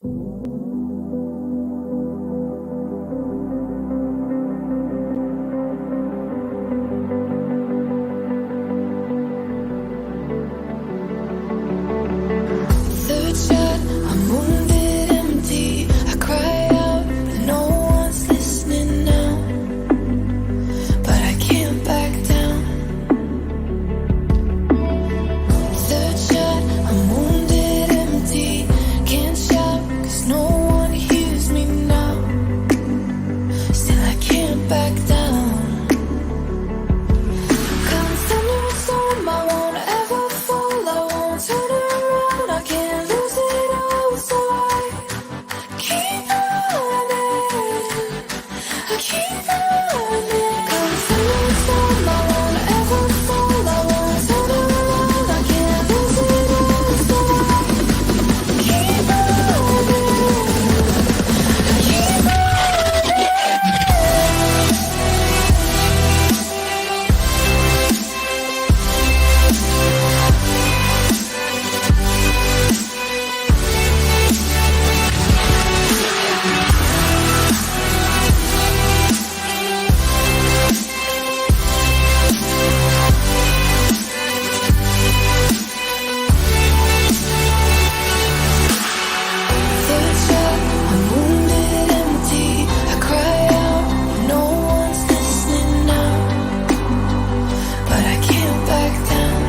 Third shot, I'm wounded, empty. I cry out, but no one's listening now. But I can't back down. Third shot, I'm wounded, empty. Can't shout, 'cause no one hears me now. Still I can't back down. Come thunder and storm, I won't ever fall. I won't turn around, I can't lose it all. So I keep running, I keep running. Come thunder and storm, I won't ever fall. I won't turn around, I can't lose it all. So I keep running, I keep running. Third shot, I'm wounded, empty. I cry out, but no one's listening now. But I can't back down.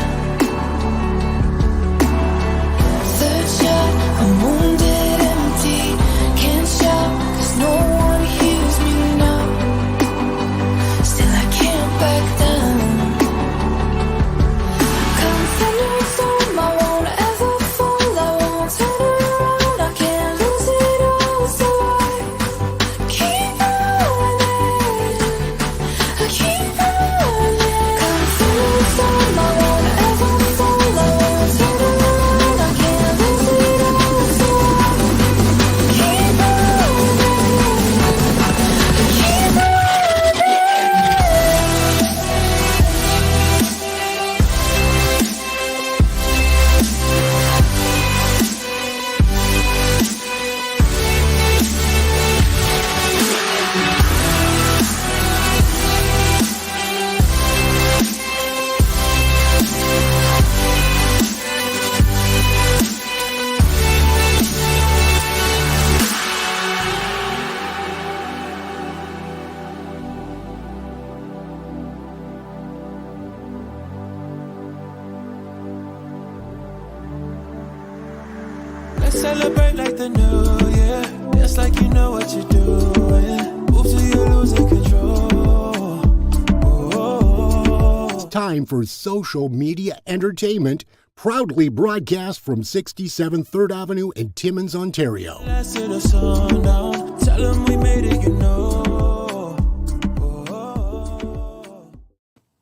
Third shot, I'm wounded, empty. Can't shout, 'cause no one hears me now. Still I can't back down. Come thunder and storm, I won't ever fall. I won't turn around, I can't lose it all. So I keep running, I keep running. Come thunder and storm, I won't ever fall. I won't turn around, I can't lose it all. So I keep running, I keep running. Let's celebrate like the new year. Dance like you know what you're doing. Move till you're losing control. Oh. Time for social media entertainment, proudly broadcast from 67 3rd Avenue in Timmins, Ontario. Last to the sundown. Tell them we made it, you know.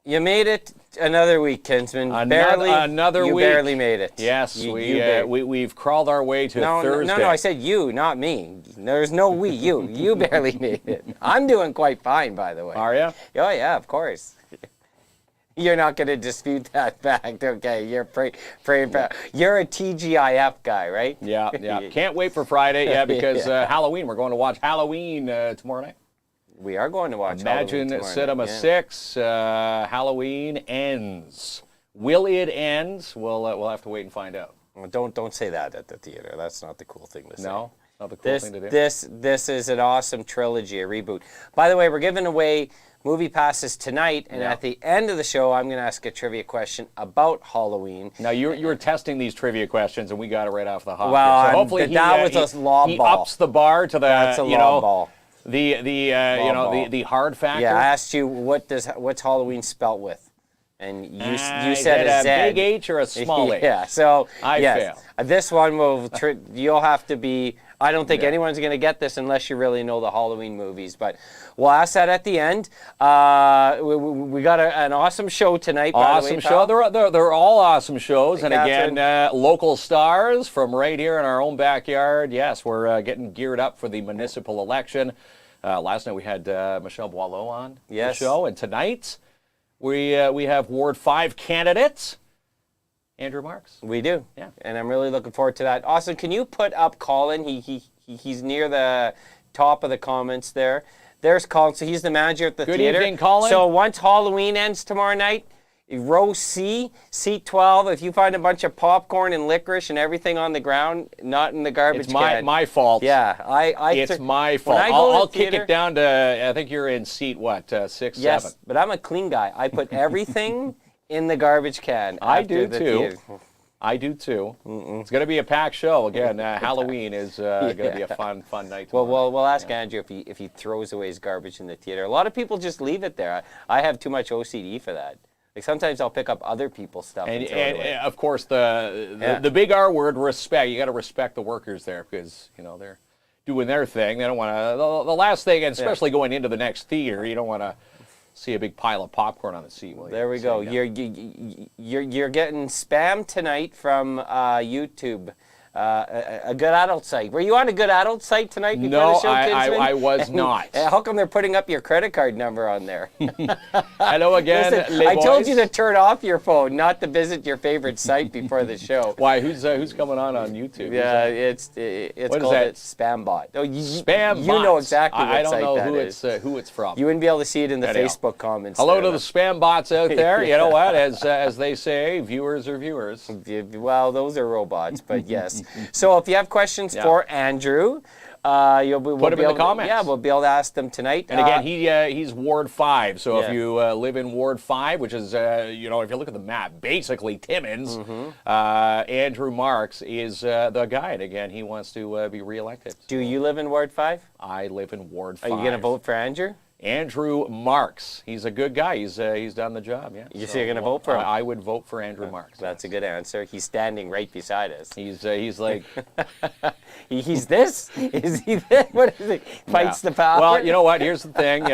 You made it another week, Kinsman. Another you week. barely made it. Yes, You we've crawled our way to Thursday. No, I said you, not me. There's no we, you. You barely made it. I'm doing quite fine, by the way. Are you? Oh, yeah, of course. You're not going to dispute that fact, okay? You're praying for. You're a TGIF guy, right? Yeah. Can't wait for Friday, because Halloween. We're going to watch Halloween tomorrow night. We are going to watch Imagine Halloween tomorrow Cinema night, 6. Halloween ends. Will it end? We'll have to wait and find out. Well, don't say that at the theater. That's not the cool thing to say. No, not the cool thing to do. This is an awesome trilogy, a reboot. By the way, we're giving away movie passes tonight, and at the end of the show, I'm going to ask a trivia question about Halloween. Now, you were testing these trivia questions, and we got it right off the hop. Well, so hopefully that was a lob ball. He ups the bar to the That's a lob ball. The hard factor. Yeah, I asked you what's Halloween spelt with, and you Is said it a Z. a big H or a small H? Yeah, so I fail. This one you'll have to be. I don't think anyone's going to get this unless you really know the Halloween movies, but we'll ask that at the end. We got an awesome show tonight. Awesome show. They're all awesome shows. Hey, and again, local stars from right here in our own backyard. Yes, we're getting geared up for the municipal election. Last night we had Michelle Boileau on the show, and tonight we have Ward 5 candidates. Andrew Marks. We do. Yeah. And I'm really looking forward to that. Austin, can you put up Colin? He's near the top of the comments there. There's Colin. So he's the manager at the Good theater. evening, Colin. So once Halloween ends tomorrow night, row C, seat 12, if you find a bunch of popcorn and licorice and everything on the ground, not in the garbage It's can. my fault. Yeah. It's my fault. When I go to I'll the kick theater- it down to, I think you're in seat, what, 6, Yes, 7? but I'm a clean guy. I put everything in the garbage can. I after do the too. theater. I do too. It's going to be a packed show. Again, Halloween is going to be a fun night Well, tomorrow. we'll ask Andrew if he throws away his garbage in the theater. A lot of people just leave it there. I have too much OCD for that. Like sometimes I'll pick up other people's stuff and throw it away. And of course, the big R word, respect. You got to respect the workers there because, you know, they're doing their thing. They don't want to, the last thing, and especially going into the next theater, you don't want to see a big pile of popcorn on the seat. There we go. You're getting spam tonight from YouTube. A good adult site. Were you on a good adult site tonight before No, the show, Kinsman? I was not. How come they're putting up your credit card number on there? Hello again, Listen, les I told boys. you to turn off your phone, not to visit your favorite site before the show. Why? Who's coming on YouTube? Yeah, it's What is called that? it Spam Bot. Oh, Spam You know bots. exactly what I don't site know that who it's from. You wouldn't be able to see it in the Anyhow. Facebook comments. Hello there, to the spam bots out there. You know what? As they say, viewers are viewers. Well, those are robots, but yes. So if you have questions Yeah. for Andrew, we'll Put 'em be in the able to- comments. Yeah, we'll be able to ask them tonight. And again, he's Ward 5. So Yeah. if you live in Ward 5, which is, if you look at the map, basically Timmins, Andrew Marks is the guy. And again, he wants to be reelected. Do you live in Ward 5? I live in Ward Are 5. you going to vote for Andrew? Andrew Marks. He's a good guy. He's done the job. Yeah. You say you're gonna vote for him? I would vote for Andrew Marks. That's a good answer. He's standing right beside us. He's like He's this? Is he this? What is he? Fights yeah. the power? Well, you know what? Here's the thing.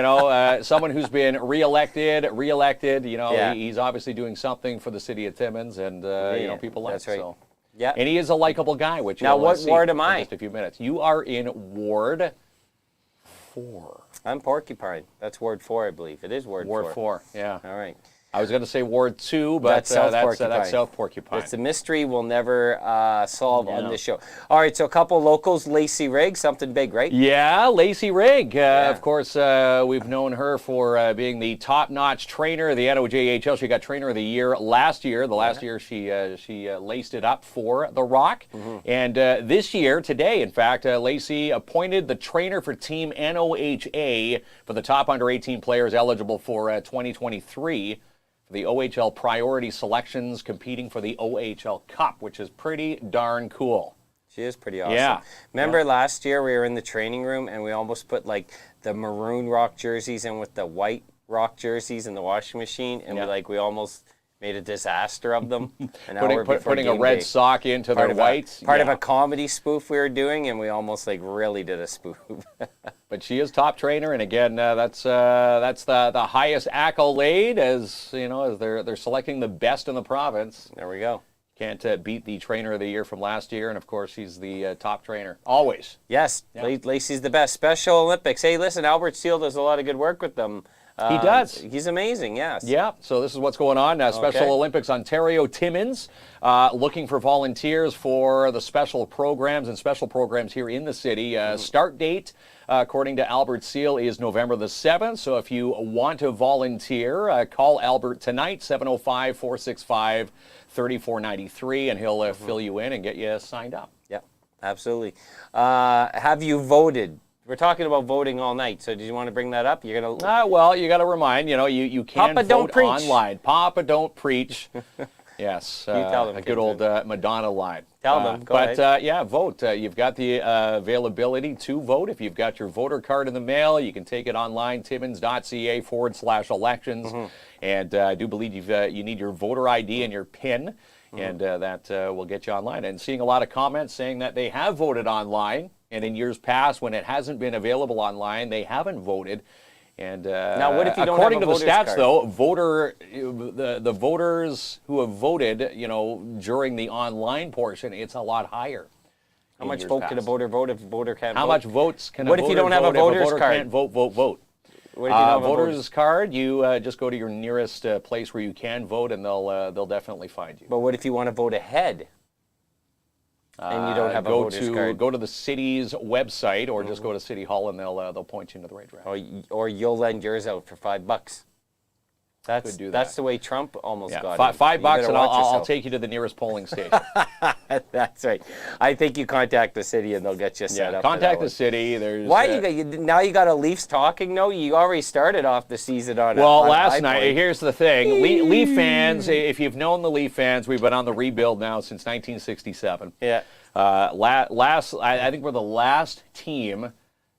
Someone who's been reelected. Yeah. He's obviously doing something for the city of Timmins, and people like That's right. so. Yeah. And he is a likable guy, which Now, you'll what see ward am in I? Just a few minutes. You are in Ward 4. I'm Porcupine. That's Ward 4, I believe. It is Ward 4. Ward 4. Yeah. All right. I was going to say Ward 2, but That's South Porcupine. That's South Porcupine. It's a mystery we'll never solve on No. this show. All right, so a couple locals. Lacey Rigg, something big, right? Yeah, Lacey Rigg. Of course, we've known her for being the top-notch trainer of the NOJHL. She got Trainer of the Year last year. The last year she laced it up for the Rock. And this year, today, in fact, Lacey appointed the trainer for Team NOHA for the top under-18 players eligible for 2023. For the OHL priority selections competing for the OHL Cup, which is pretty darn cool. She is pretty awesome. Yeah. Remember last year we were in the training room and we almost put like the maroon Rock jerseys in with the white Rock jerseys in the washing machine, and we almost made a disaster of them. And now we're putting a game red day. sock into their whites. Part of a comedy spoof we were doing, and we almost really did a spoof. But she is top trainer, and again, that's the highest accolade as they're selecting the best in the province. There we go. Can't beat the Trainer of the Year from last year, and of course, she's the top trainer always. Yes, Lacey's the best. Special Olympics. Hey, listen, Albert Steele does a lot of good work with them. He does. He's amazing, yes. Yeah, so this is what's going on. Special Olympics Ontario Timmins looking for volunteers for the special programs and special programs here in the city. Start date, according to Albert Seal, is November the 7th. So if you want to volunteer, call Albert tonight, 705-465-3493, and he'll fill you in and get you signed up. Yeah, absolutely. Have you voted? We're talking about voting all night, so did you want to bring that up? You're gonna. Well, you got to remind, you can Papa, don't vote preach. online. Papa, don't preach. Yes, tell them, a good old Madonna line. Tell them, go but ahead. Vote. You've got the availability to vote. If you've got your voter card in the mail, you can take it online, timmins.ca/elections. And I do believe you need your voter ID and your PIN, and that will get you online. And seeing a lot of comments saying that they have voted online, and in years past, when it hasn't been available online, they haven't voted. And now, what if you don't according have a to the voter's stats, card? though, the voters who have voted, during the online portion, it's a lot higher. How much vote can a voter vote if a voter can't vote? How much votes can What a if you voter don't have a vote if voter's voter card? can't vote? What if you don't have a Voters card, you just go to your nearest place where you can vote, and they'll definitely find you. But what if you want to vote ahead? And you don't have a voter's card? Go to the city's website, or just go to City Hall, and they'll point you into the right direction. Or you'll lend yours out for $5. Could do That's that. the way Trump almost Yeah, got it. $5, You better and watch I'll yourself. take you to the nearest polling station. That's right. I think you contact the city and they'll get you set up. Contact for the that city. There's one. Why now you got a Leafs talking note? You already started off the season on. Well, on a last high night, point. here's the thing. Leaf fans, if you've known the Leaf fans, we've been on the rebuild now since 1967. Yeah. I think we're the last team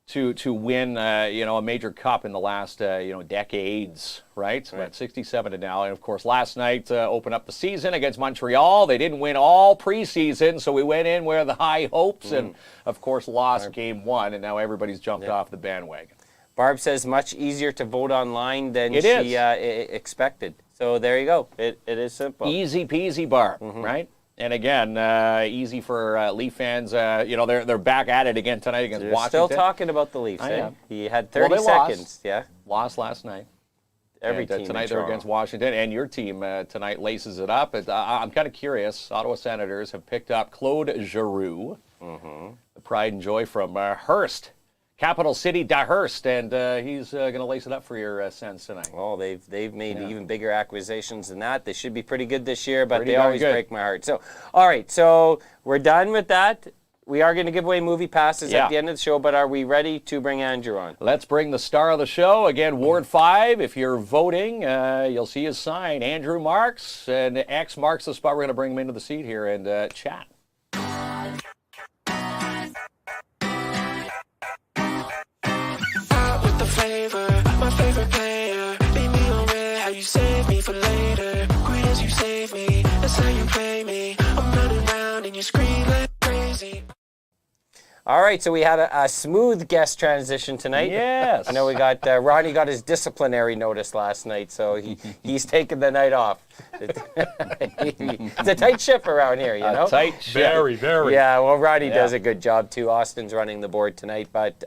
to win, a major cup in the last, decades, right? So at 67 to now. And, of course, last night opened up the season against Montreal. They didn't win all preseason, so we went in with the high hopes and, of course, lost game one, and now everybody's jumped off the bandwagon. Barb says much easier to vote online than It she is. expected. So there you go. It is simple. Easy peasy, Barb, right? And again, easy for Leaf fans. They're back at it again tonight against They're Washington. still talking about the Leafs. I am. He had Well, 30 they lost. seconds. Yeah. Lost last night. Every And, team in tonight they're Toronto. against Washington, and your team tonight laces it up. I'm kind of curious. Ottawa Senators have picked up Claude Giroux, the pride and joy from Hearst, capital city Hearst, and he's going to lace it up for your Sens tonight. Well, they've made even bigger acquisitions than that. They should be pretty good this year, but Pretty they darn always good. break my heart. So, all right, so we're done with that. We are going to give away movie passes Yeah. at the end of the show, but are we ready to bring Andrew on? Let's bring the star of the show. Again, Ward 5, if you're voting, you'll see his sign, Andrew Marks, and X marks the spot. We're going to bring him into the seat here and chat. Out with the flavor, my favorite player. Leave me on red, how you save me for later. Great as you save me, that's how you play me. I'm running around and you scream like crazy. All right, so we had a smooth guest transition tonight. Yes. I know we got Ronnie got his disciplinary notice last night, so he's taking the night off. It's a tight ship around here, you know. Tight ship. Very. Yeah, well, Ronnie Yeah. does a good job too. Austin's running the board tonight, but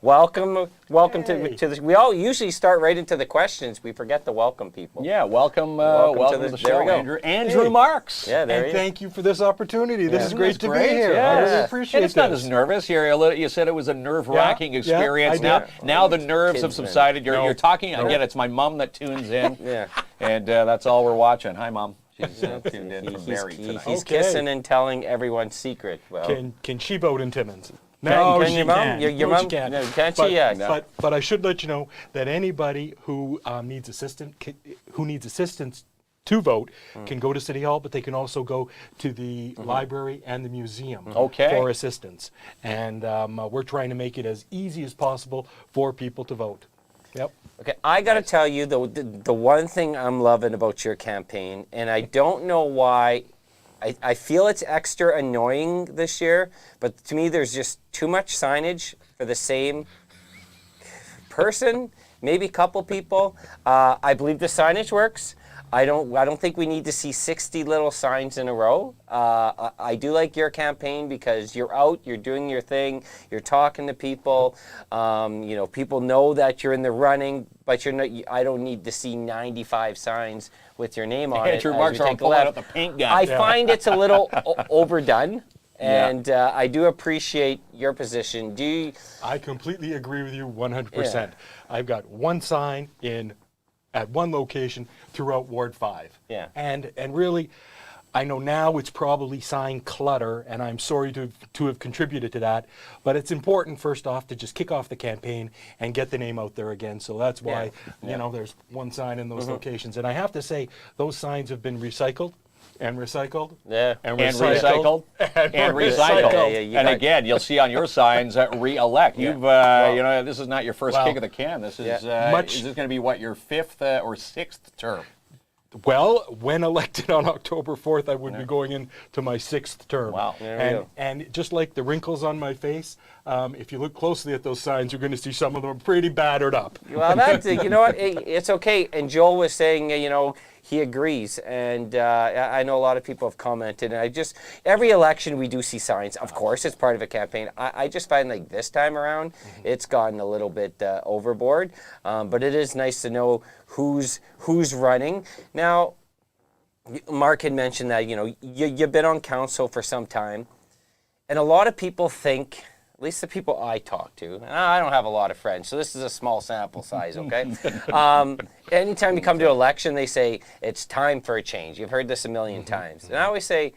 welcome to the. We all usually start right into the questions. We forget to welcome people. Yeah, welcome Welcome to to the there show, we go. Andrew Hey. Marks. Yeah, there And you thank you for this opportunity. This is Isn't great this to great? be here. Yeah. I really appreciate And it's not this. as nervous. You said it was a nerve-wracking Yeah, experience. I did. Now the nerves have Kids, man. subsided. You're No. talking. Again, it's my mom that tunes in. Yeah. And that's all we're watching. Hi, Mom. She's tuned in from Barrie tonight. He's Okay. kissing and telling everyone's secret. Well, Can she vote in Timmins? can she your mom? can. Your No, mom? she can. No, can't but, she? Yeah. But I should let you know that anybody who needs assistance to vote can go to City Hall, but they can also go to the library and the museum Okay. for assistance. And we're trying to make it as easy as possible for people to vote. Yep. Okay, I got to tell you, the one thing I'm loving about your campaign, and I don't know why, I feel it's extra annoying this year, but to me there's just too much signage for the same person, maybe a couple people. I believe the signage works. I don't think we need to see 60 little signs in a row. I do like your campaign because you're out, you're doing your thing, you're talking to people. People know that you're in the running, but you're not. I don't need to see 95 signs with your name on Andrew it. as Marks we are take a pulling left. out the paint gun. I find it's a little overdone. Yeah. And I do appreciate your position. Do you? I completely agree with you 100%. I've got one sign at one location throughout Ward 5. Yeah. And really, I know now it's probably sign clutter, and I'm sorry to have contributed to that, but it's important, first off, to just kick off the campaign and get the name out there again. So that's why, there's one sign in those locations. And I have to say, those signs have been recycled and recycled. Yeah. And recycled. And recycled. Yeah, you And got- again, you'll see on your signs, re-elect. You've, this is not your first Well, kick of the can. This is, much- is this going to be, what, your fifth or sixth term? Well, when elected on October 4th, I would be going into my 6th term. Wow. There we And, go. and just like the wrinkles on my face, if you look closely at those signs, you're going to see some of them are pretty battered up. Well, that's you know what? It's okay. And Joel was saying, he agrees, and I know a lot of people have commented, and every election we do see signs. Of course, it's part of a campaign. I just find like this time around, it's gotten a little bit overboard, but it is nice to know who's running. Now, Mark had mentioned that, you've been on council for some time, and a lot of people think, at least the people I talk to, and I don't have a lot of friends, so this is a small sample size, okay? Anytime you come to election, they say, it's time for a change. You've heard this a million times. And I always say,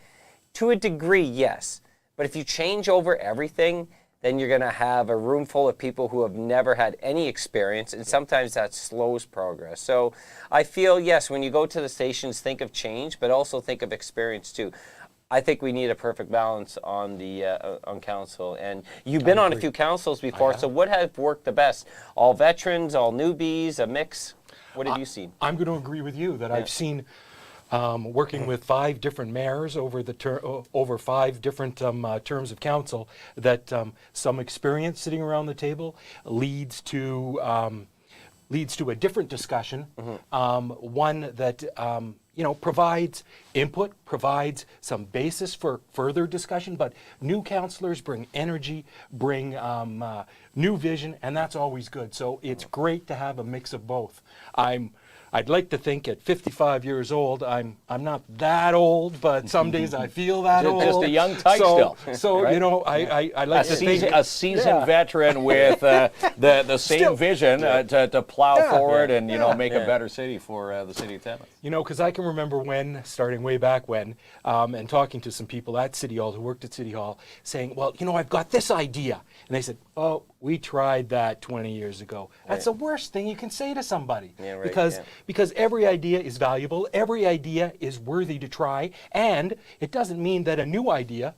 to a degree, yes. But if you change over everything, then you're going to have a room full of people who have never had any experience, and sometimes that slows progress. So I feel, yes, when you go to the stations, think of change, but also think of experience too. I think we need a perfect balance on the on council, and you've been on a few councils before. So what has worked the best? All veterans, all newbies, a mix. What have you seen? I'm going to agree with you that I've seen working with 5 different mayors over over 5 different terms of council that some experience sitting around the table leads to a different discussion, one that provides input, provides some basis for further discussion, but new councillors bring energy, bring new vision, and that's always good. So it's great to have a mix of both. I'd like to think at 55 years old, I'm not that old, but some days I feel that old. Just a young tyke still. So, right? I like to think... A seasoned veteran with the same vision to plow forward and, make a better city for the city of Timmins. Because I can remember starting way back when, and talking to some people at City Hall who worked at City Hall, saying, well, I've got this idea. And they said, oh, we tried that 20 years ago. That's the worst thing you can say to somebody. Because every idea is valuable, every idea is worthy to try, and it doesn't mean that a new idea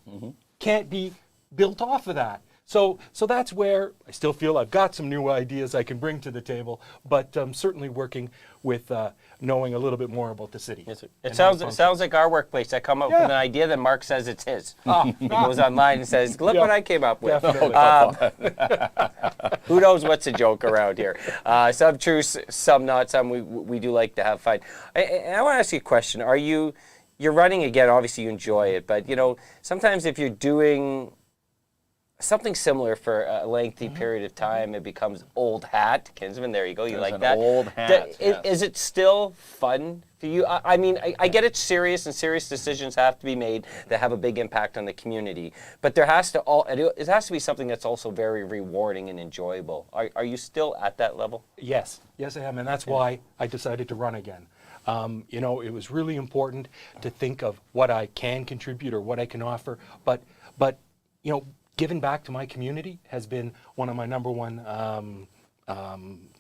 can't be built off of that. So that's where I still feel I've got some new ideas I can bring to the table, but certainly working with knowing a little bit more about the city. Yes, it sounds like our workplace. I come up with an idea, then Mark says it's his. He goes online and says, look what I came up with. Who knows what's a joke around here? Some true, some not. Some we do like to have fun. I want to ask you a question. You're running again, obviously you enjoy it, but sometimes if you're doing something similar for a lengthy period of time, it becomes old hat. Kinsman, there you go. You like that? Old hat. Is it still fun for you? I mean, I get it's serious, and serious decisions have to be made that have a big impact on the community. But it has to be something that's also very rewarding and enjoyable. Are you still at that level? Yes, I am, and that's why I decided to run again. It was really important to think of what I can contribute or what I can offer, but giving back to my community has been one of my number one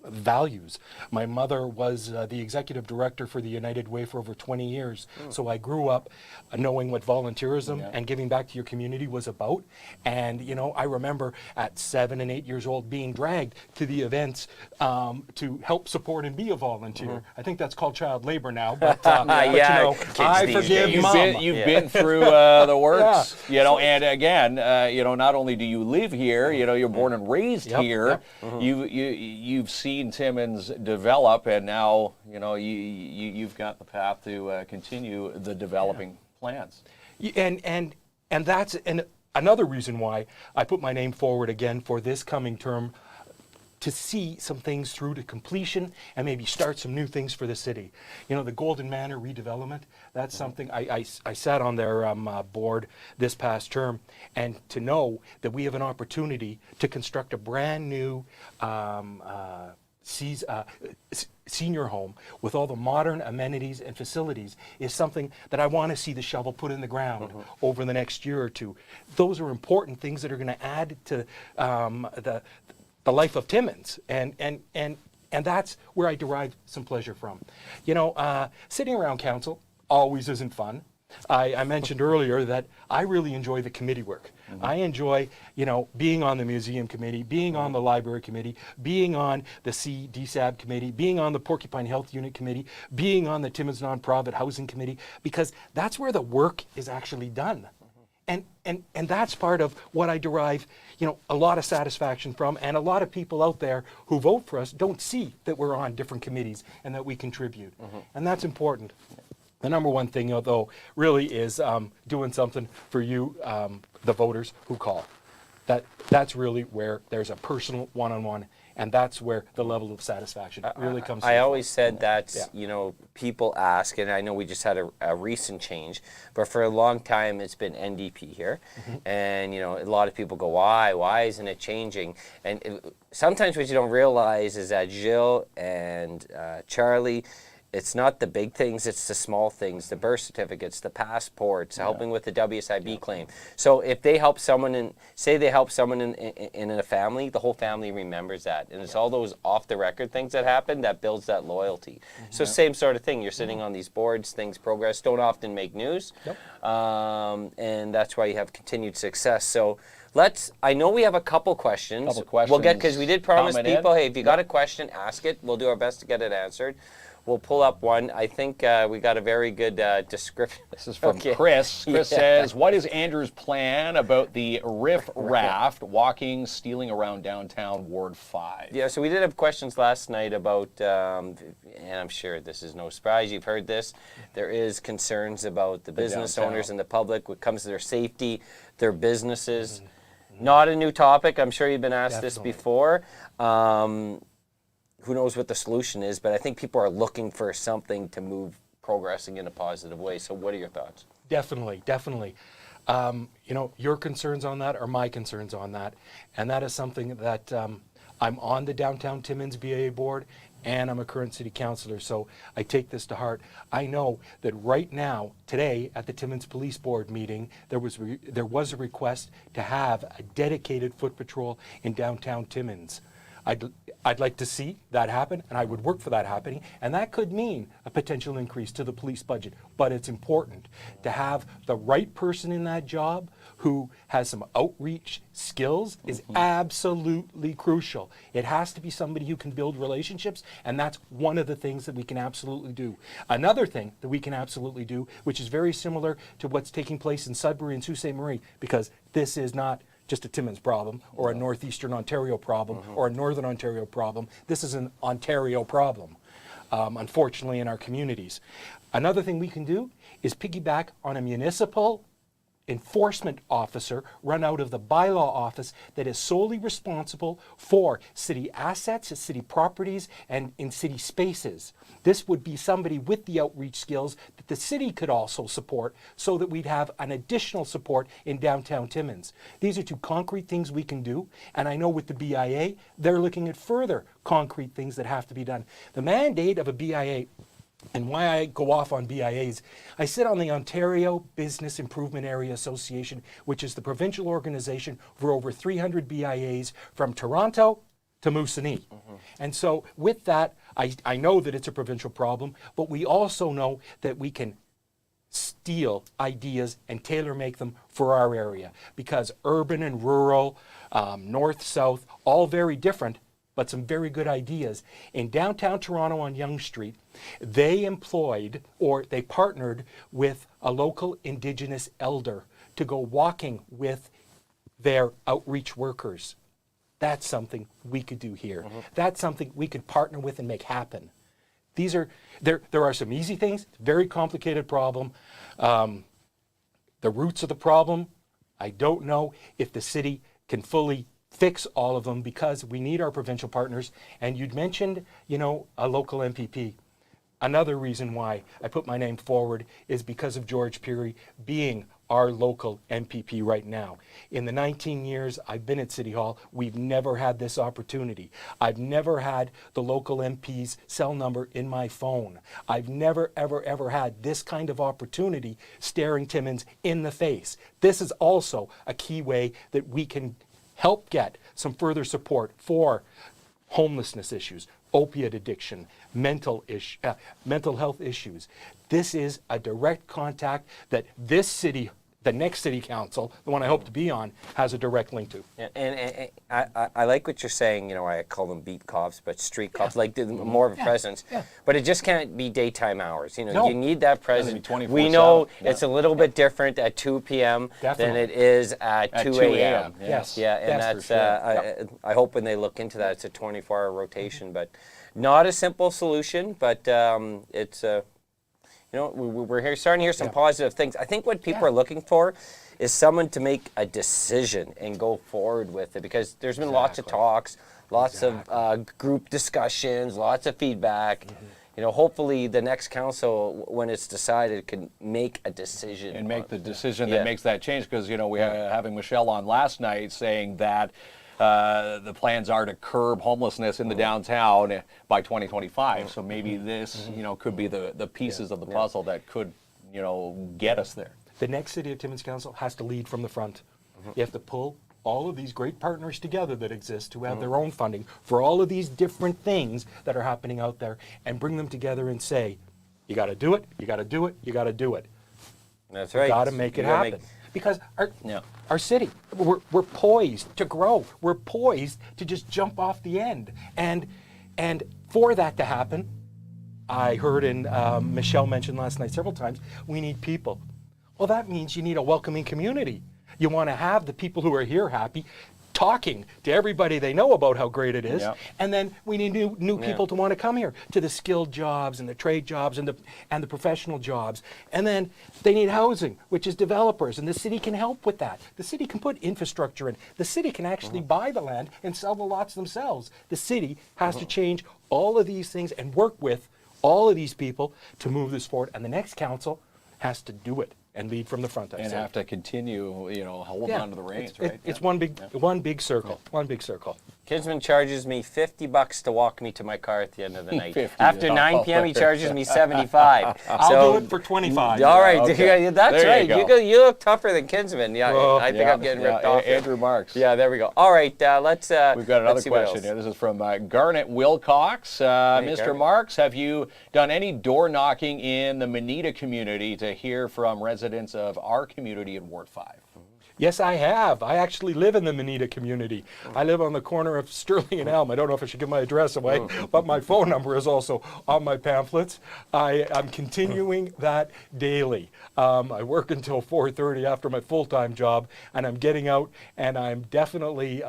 values. My mother was the executive director for the United Way for over 20 years, so I grew up knowing what volunteerism and giving back to your community was about. And I remember at 7 and 8 years old being dragged to the events to help support and be a volunteer. I think that's called child labor now, but I forgive Mom. You've been through the works, and again, not only do you live here, you're born and raised here. You've seen Timmins develop, and now you've got the path to continue the developing plans. And that's another reason why I put my name forward again for this coming term, to see some things through to completion and maybe start some new things for the city. The Golden Manor redevelopment, that's something I sat on their board this past term, and to know that we have an opportunity to construct a brand new senior home with all the modern amenities and facilities is something that I want to see the shovel put in the ground over the next year or two. Those are important things that are going to add to the life of Timmins, and that's where I derive some pleasure from. Sitting around council always isn't fun. I mentioned earlier that I really enjoy the committee work. I enjoy, being on the museum committee, being on the library committee, being on the CDSAB committee, being on the Porcupine Health Unit committee, being on the Timmins Nonprofit Housing Committee, because that's where the work is actually done. And that's part of what I derive, a lot of satisfaction from, and a lot of people out there who vote for us don't see that we're on different committees and that we contribute. And that's important. The number one thing, though, really is doing something for you, the voters who call. That's really where there's a personal one-on-one, and that's where the level of satisfaction really comes I through. always said that, Yeah. people ask, and I know we just had a recent change, but for a long time it's been NDP here. And, a lot of people go, why? Why isn't it changing? And sometimes what you don't realize is that Jill and Charlie, it's not the big things, it's the small things, the birth certificates, the passports, helping with the WSIB claim. So if they help someone in a family, the whole family remembers that. And it's all those off the record things that happen that builds that loyalty. So same sort of thing, you're sitting on these boards, things progress, don't often make news. And that's why you have continued success. So I know we have a couple questions. We'll get, because we did promise people, hey, if you got a question, ask it. We'll do our best to get it answered. We'll pull up one. I think we got a very good description. This is from Chris. Chris says, what is Andrew's plan about the riff raft walking, stealing around downtown Ward 5? Yeah, so we did have questions last night about, and I'm sure this is no surprise, you've heard this, there is concerns about the business owners and the public when it comes to their safety, their businesses. Not a new topic. I'm sure you've been asked this before. Who knows what the solution is, but I think people are looking for something to move progressing in a positive way. So what are your thoughts? Definitely. Your concerns on that are my concerns on that. And that is something that I'm on the Downtown Timmins BAA board, and I'm a current city councillor, so I take this to heart. I know that right now, today, at the Timmins Police Board meeting, there was a request to have a dedicated foot patrol in downtown Timmins. I'd like to see that happen, and I would work for that happening, and that could mean a potential increase to the police budget. But it's important to have the right person in that job who has some outreach skills is absolutely crucial. It has to be somebody who can build relationships, and that's one of the things that we can absolutely do. Another thing that we can absolutely do, which is very similar to what's taking place in Sudbury and Sault Ste. Marie, because this is not just a Timmins problem or a Northeastern Ontario problem or a Northern Ontario problem. This is an Ontario problem, unfortunately, in our communities. Another thing we can do is piggyback on a municipal enforcement officer run out of the bylaw office that is solely responsible for city assets, city properties, and in city spaces. This would be somebody with the outreach skills that the city could also support, so that we'd have an additional support in downtown Timmins. These are two concrete things we can do, and I know with the BIA, they're looking at further concrete things that have to be done. The mandate of a BIA, and why I go off on BIAs, I sit on the Ontario Business Improvement Area Association, which is the provincial organization for over 300 BIAs from Toronto to Moosonee. And so with that, I know that it's a provincial problem, but we also know that we can steal ideas and tailor make them for our area, because urban and rural, north, south, all very different, but some very good ideas. In downtown Toronto on Yonge Street, they employed, or they partnered with a local Indigenous elder to go walking with their outreach workers. That's something we could do here. That's something we could partner with and make happen. There are some easy things, very complicated problem. The roots of the problem, I don't know if the city can fully fix all of them, because we need our provincial partners. And you'd mentioned, a local MPP. Another reason why I put my name forward is because of George Peary being our local MPP right now. In the 19 years I've been at City Hall, we've never had this opportunity. I've never had the local MP's cell number in my phone. I've never, ever had this kind of opportunity staring Timmins in the face. This is also a key way that we can help get some further support for homelessness issues, opiate addiction, mental health issues. This is a direct contact that this city the next city council, the one I hope to be on, has a direct link to. And I like what you're saying, you know, I call them beat cops, but street cops, like more of a presence. Yeah. But it just can't be daytime hours. You know, No. you need that presence. be 24/7. We know Yeah. it's a little bit different at 2 p.m. than Definitely. it is at 2 a.m. Yes. Yeah, and That's that's, for I hope when they look into that, it's a 24-hour rotation, but not a simple solution, but it's you know, we're here starting to hear some positive things. I think what people are looking for is someone to make a decision and go forward with it, because there's been lots of talks, lots of group discussions, lots of feedback. You know, hopefully the next council, when it's decided, can make a decision. And make the decision Yeah. that makes that change, because, you know, we are having Michelle on last night saying that the plans are to curb homelessness in the downtown by 2025. So maybe this, you know, could be the pieces of the puzzle that could, you know, get us there. The next City of Timmins Council has to lead from the front. You have to pull all of these great partners together that exist who have their own funding for all of these different things that are happening out there, and bring them together and say, you got to do it, you got to do it, you got to do it. That's right. Got to make it You gotta happen. Because Yeah. our city, we're poised to grow. We're poised to just jump off the end. And for that to happen, I heard Michelle mentioned last night several times, we need people. Well, that means you need a welcoming community. You want to have the people who are here happy, talking to everybody they know about how great it is. Yep. And then we need new people to want to come here to the skilled jobs and the trade jobs and the professional jobs. And then they need housing, which is developers, and the city can help with that. The city can put infrastructure in. The city can actually buy the land and sell the lots themselves. The city has to change all of these things and work with all of these people to move this forward. And the next council has to do it and lead from the front. And have to continue, you know, holding on to the reins, right? It's one big circle. One big circle. Kinsman charges me $50 to walk me to my car at the end of the night. 50. After 9 p.m., he charges me $75. I'll do it for 25. All right, Okay. yeah, that's There you right. go. You look tougher than Kinsman. Yeah, Well, I think I'm getting ripped off. here. Andrew Marks. Yeah, there we go. All right, let's. We've got another let's see what question else. here. This is from Garnet Wilcox. Mr. Garnet. Marks, have you done any door knocking in the Manita community to hear from residents of our community in Ward 5? Yes, I have. I actually live in the Manita community. I live on the corner of Sterling and Elm. I don't know if I should give my address away, but my phone number is also on my pamphlets. I'm continuing that daily. I work until 4:30 after my full-time job, and I'm getting out, and I'm definitely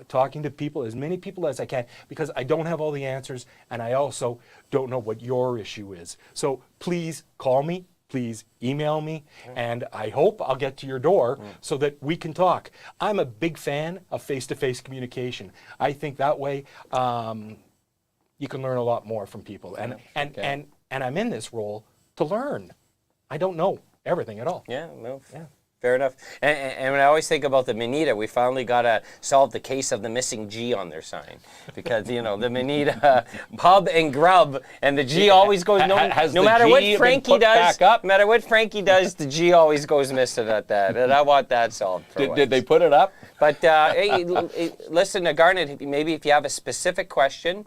talking to people, as many people as I can, because I don't have all the answers, and I also don't know what your issue is. So please call me. Please email me, and I hope I'll get to your door so that we can talk. I'm a big fan of face-to-face communication. I think that way you can learn a lot more from people. And I'm in this role to learn. I don't know everything at all. Yeah, no, fair enough. And when I always think about the Manita, we finally got to solve the case of the missing G on their sign, because you know the Manita pub and grub, and the G always goes. No matter what Frankie does, no matter what Frankie does, the G always goes missing at that, and I want that solved. Did they put it up? But hey, listen, Garnet, maybe if you have a specific question.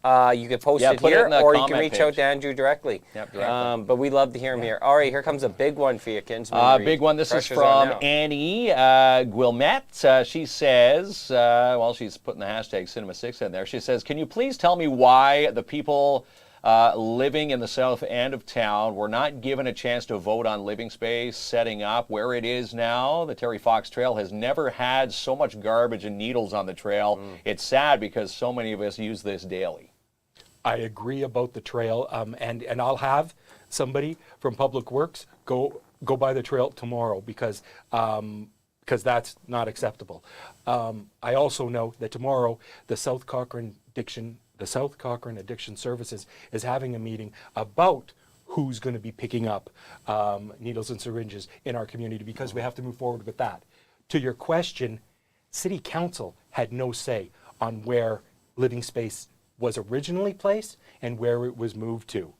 You can post it put it here, in the or you can comment reach out page. to Andrew directly. Yep, directly. But we'd love to hear him here. All right, here comes a big one for you, Kinsman. Big one. This is Pressure's on from now. Annie Guilmette. She says, well, she's putting the hashtag Cinema6 in there. She says, can you please tell me why the people living in the south end of town were not given a chance to vote on living space setting up where it is now? The Terry Fox Trail has never had so much garbage and needles on the trail. It's sad because so many of us use this daily. I agree about the trail, and I'll have somebody from Public Works go by the trail tomorrow, because that's not acceptable. I also know that tomorrow the South Cochrane Addiction Services is having a meeting about who's going to be picking up needles and syringes in our community, because we have to move forward with that. To your question, City Council had no say on where living space was originally placed and where it was moved to.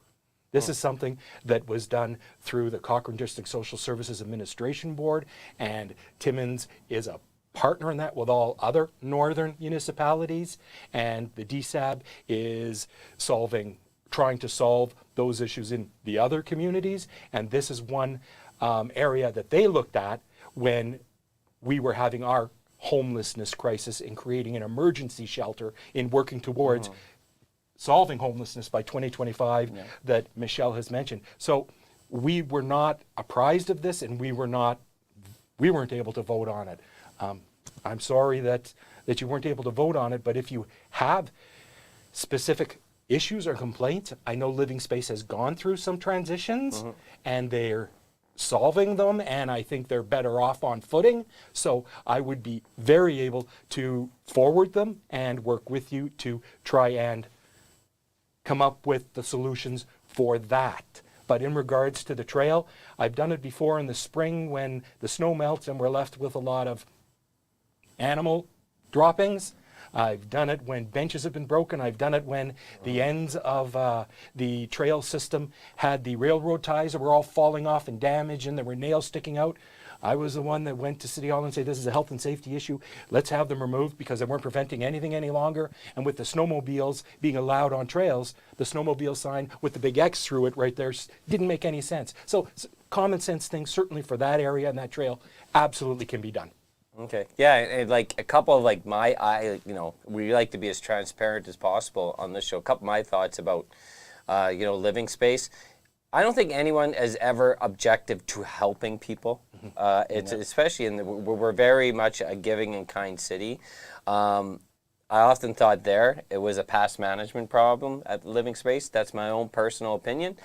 This is something that was done through the Cochrane District Social Services Administration Board, and Timmins is a partner in that with all other northern municipalities, and the DSAB is trying to solve those issues in the other communities, and this is one area that they looked at when we were having our homelessness crisis in creating an emergency shelter in working towards solving homelessness by 2025 that Michelle has mentioned. So we were not apprised of this, and we weren't able to vote on it. I'm sorry that you weren't able to vote on it, but if you have specific issues or complaints, I know Living Space has gone through some transitions and they're solving them, and I think they're better off on footing. So I would be very able to forward them and work with you to try and come up with the solutions for that. But in regards to the trail, I've done it before in the spring when the snow melts and we're left with a lot of animal droppings. I've done it when benches have been broken. I've done it when the ends of the trail system had the railroad ties that were all falling off and damaged, and there were nails sticking out. I was the one that went to City Hall and said, this is a health and safety issue. Let's have them removed because they weren't preventing anything any longer. And with the snowmobiles being allowed on trails, the snowmobile sign with the big X through it right there didn't make any sense. So common sense things, certainly for that area and that trail, absolutely can be done. Okay. Yeah, and like a couple of like we like to be as transparent as possible on this show. A couple of my thoughts about, living space. I don't think anyone is ever objective to helping people. It's especially we're very much a giving and kind city. I often thought it was a past management problem at Living Space. That's my own personal opinion.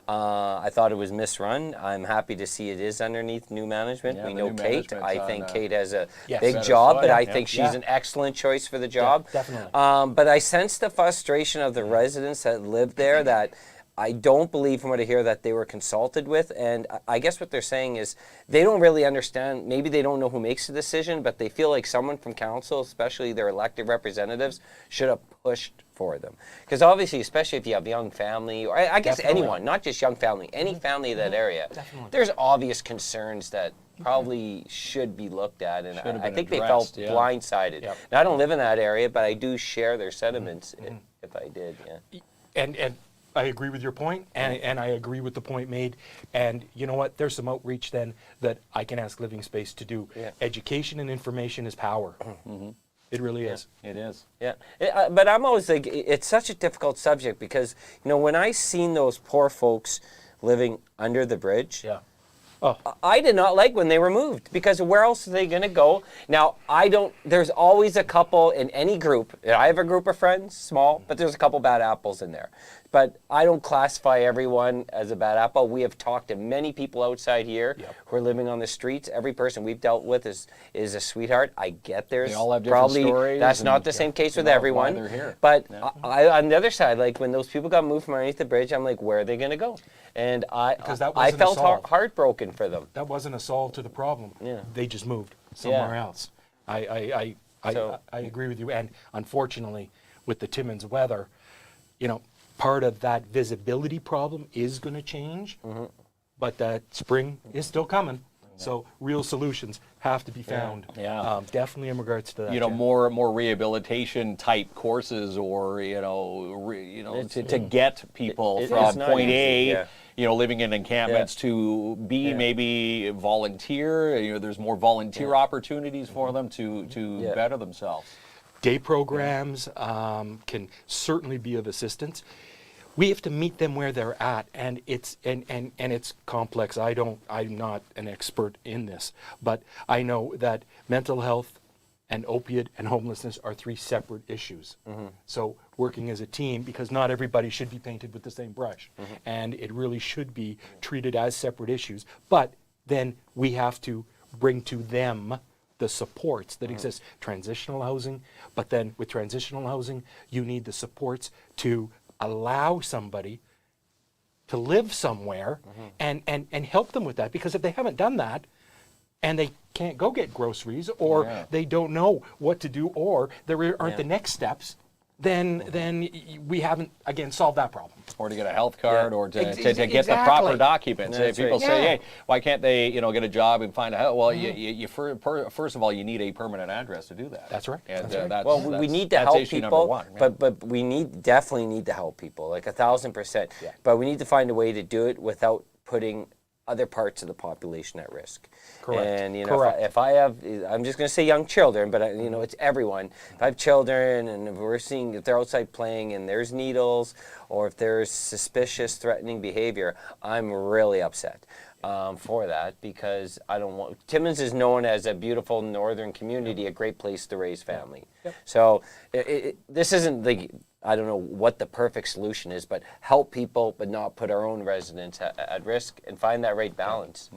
I thought it was misrun. I'm happy to see it is underneath new management. Yeah, we the know new Kate. management's I think Kate has a Yes. big Set job, but aside, I think she's an excellent choice for the job. Definitely. But I sense the frustration of the residents that live there that I don't believe from what I hear that they were consulted with, and I guess what they're saying is they don't really understand, maybe they don't know who makes the decision, but they feel like someone from council, especially their elected representatives, should have pushed for them. Because obviously, especially if you have young family, or I guess Definitely. anyone, not just young family, any family in that area, there's obvious concerns that probably should be looked at, and I been think they felt addressed, yeah. blindsided. Yep. Now, I don't live in that area, but I do share their sentiments if I did, yeah. And I agree with your point, and I agree with the point made. And you know what? There's some outreach then that I can ask Living Space to do. Yeah. Education and information is power. It really is. It is. Yeah, but I'm always like, it's such a difficult subject because, when I seen those poor folks living under the bridge, Yeah. I did not like when they were moved because where else are they going to go? Now, there's always a couple in any group. I have a group of friends, small, but there's a couple bad apples in there. But I don't classify everyone as a bad apple. We have talked to many people outside here who are living on the streets. Every person we've dealt with is a sweetheart. I get there's They all have different probably stories that's and, not the same case with why everyone. they're here. But I, on the other side, like when those people got moved from underneath the bridge, I'm like, where are they going to go? And Because that I wasn't a felt solve. heartbroken for them. That wasn't a solve to the problem. Yeah. They just moved somewhere Yeah. else. I So- agree with you. And unfortunately, with the Timmins weather, part of that visibility problem is going to change, but that spring is still coming. So real solutions have to be found. Yeah. Definitely in regards to that. You know, Jen. more rehabilitation type courses, or to get people It is from not point easy, A, yeah. living in encampments to B, maybe volunteer. There's more volunteer opportunities for them to better themselves. Day programs can certainly be of assistance. We have to meet them where they're at, and it's it's complex. I'm not an expert in this, but I know that mental health and opiate and homelessness are three separate issues. So working as a team, because not everybody should be painted with the same brush, and it really should be treated as separate issues. But then we have to bring to them the supports that exist. Transitional housing, but then with transitional housing, you need the supports to allow somebody to live somewhere and help them with that. Because if they haven't done that and they can't go get groceries, or they don't know what to do, or there aren't the next steps, then we haven't, again, solved that problem. Or to get a health card, or to get the Exactly. proper documents. That's People right. say, Yeah. hey, why can't they, get a job and find a house? Well, first of all, you need a permanent address to do that. That's right. And That's right. that's, Well, we need to that's help issue people, number one. Yeah. but we definitely need to help people, like 1,000%. Yeah. But we need to find a way to do it without putting other parts of the population at risk. Correct. And you know, Correct. if I have, I'm just going to say young children, but you know, it's everyone. If I have children, and if we're seeing if they're outside playing and there's needles, or if there's suspicious, threatening behavior, I'm really upset. For that, because I don't want. Timmins is known as a beautiful northern community, a great place to raise family. Yep. So this isn't the. I don't know what the perfect solution is, but help people, but not put our own residents at risk, and find that right balance.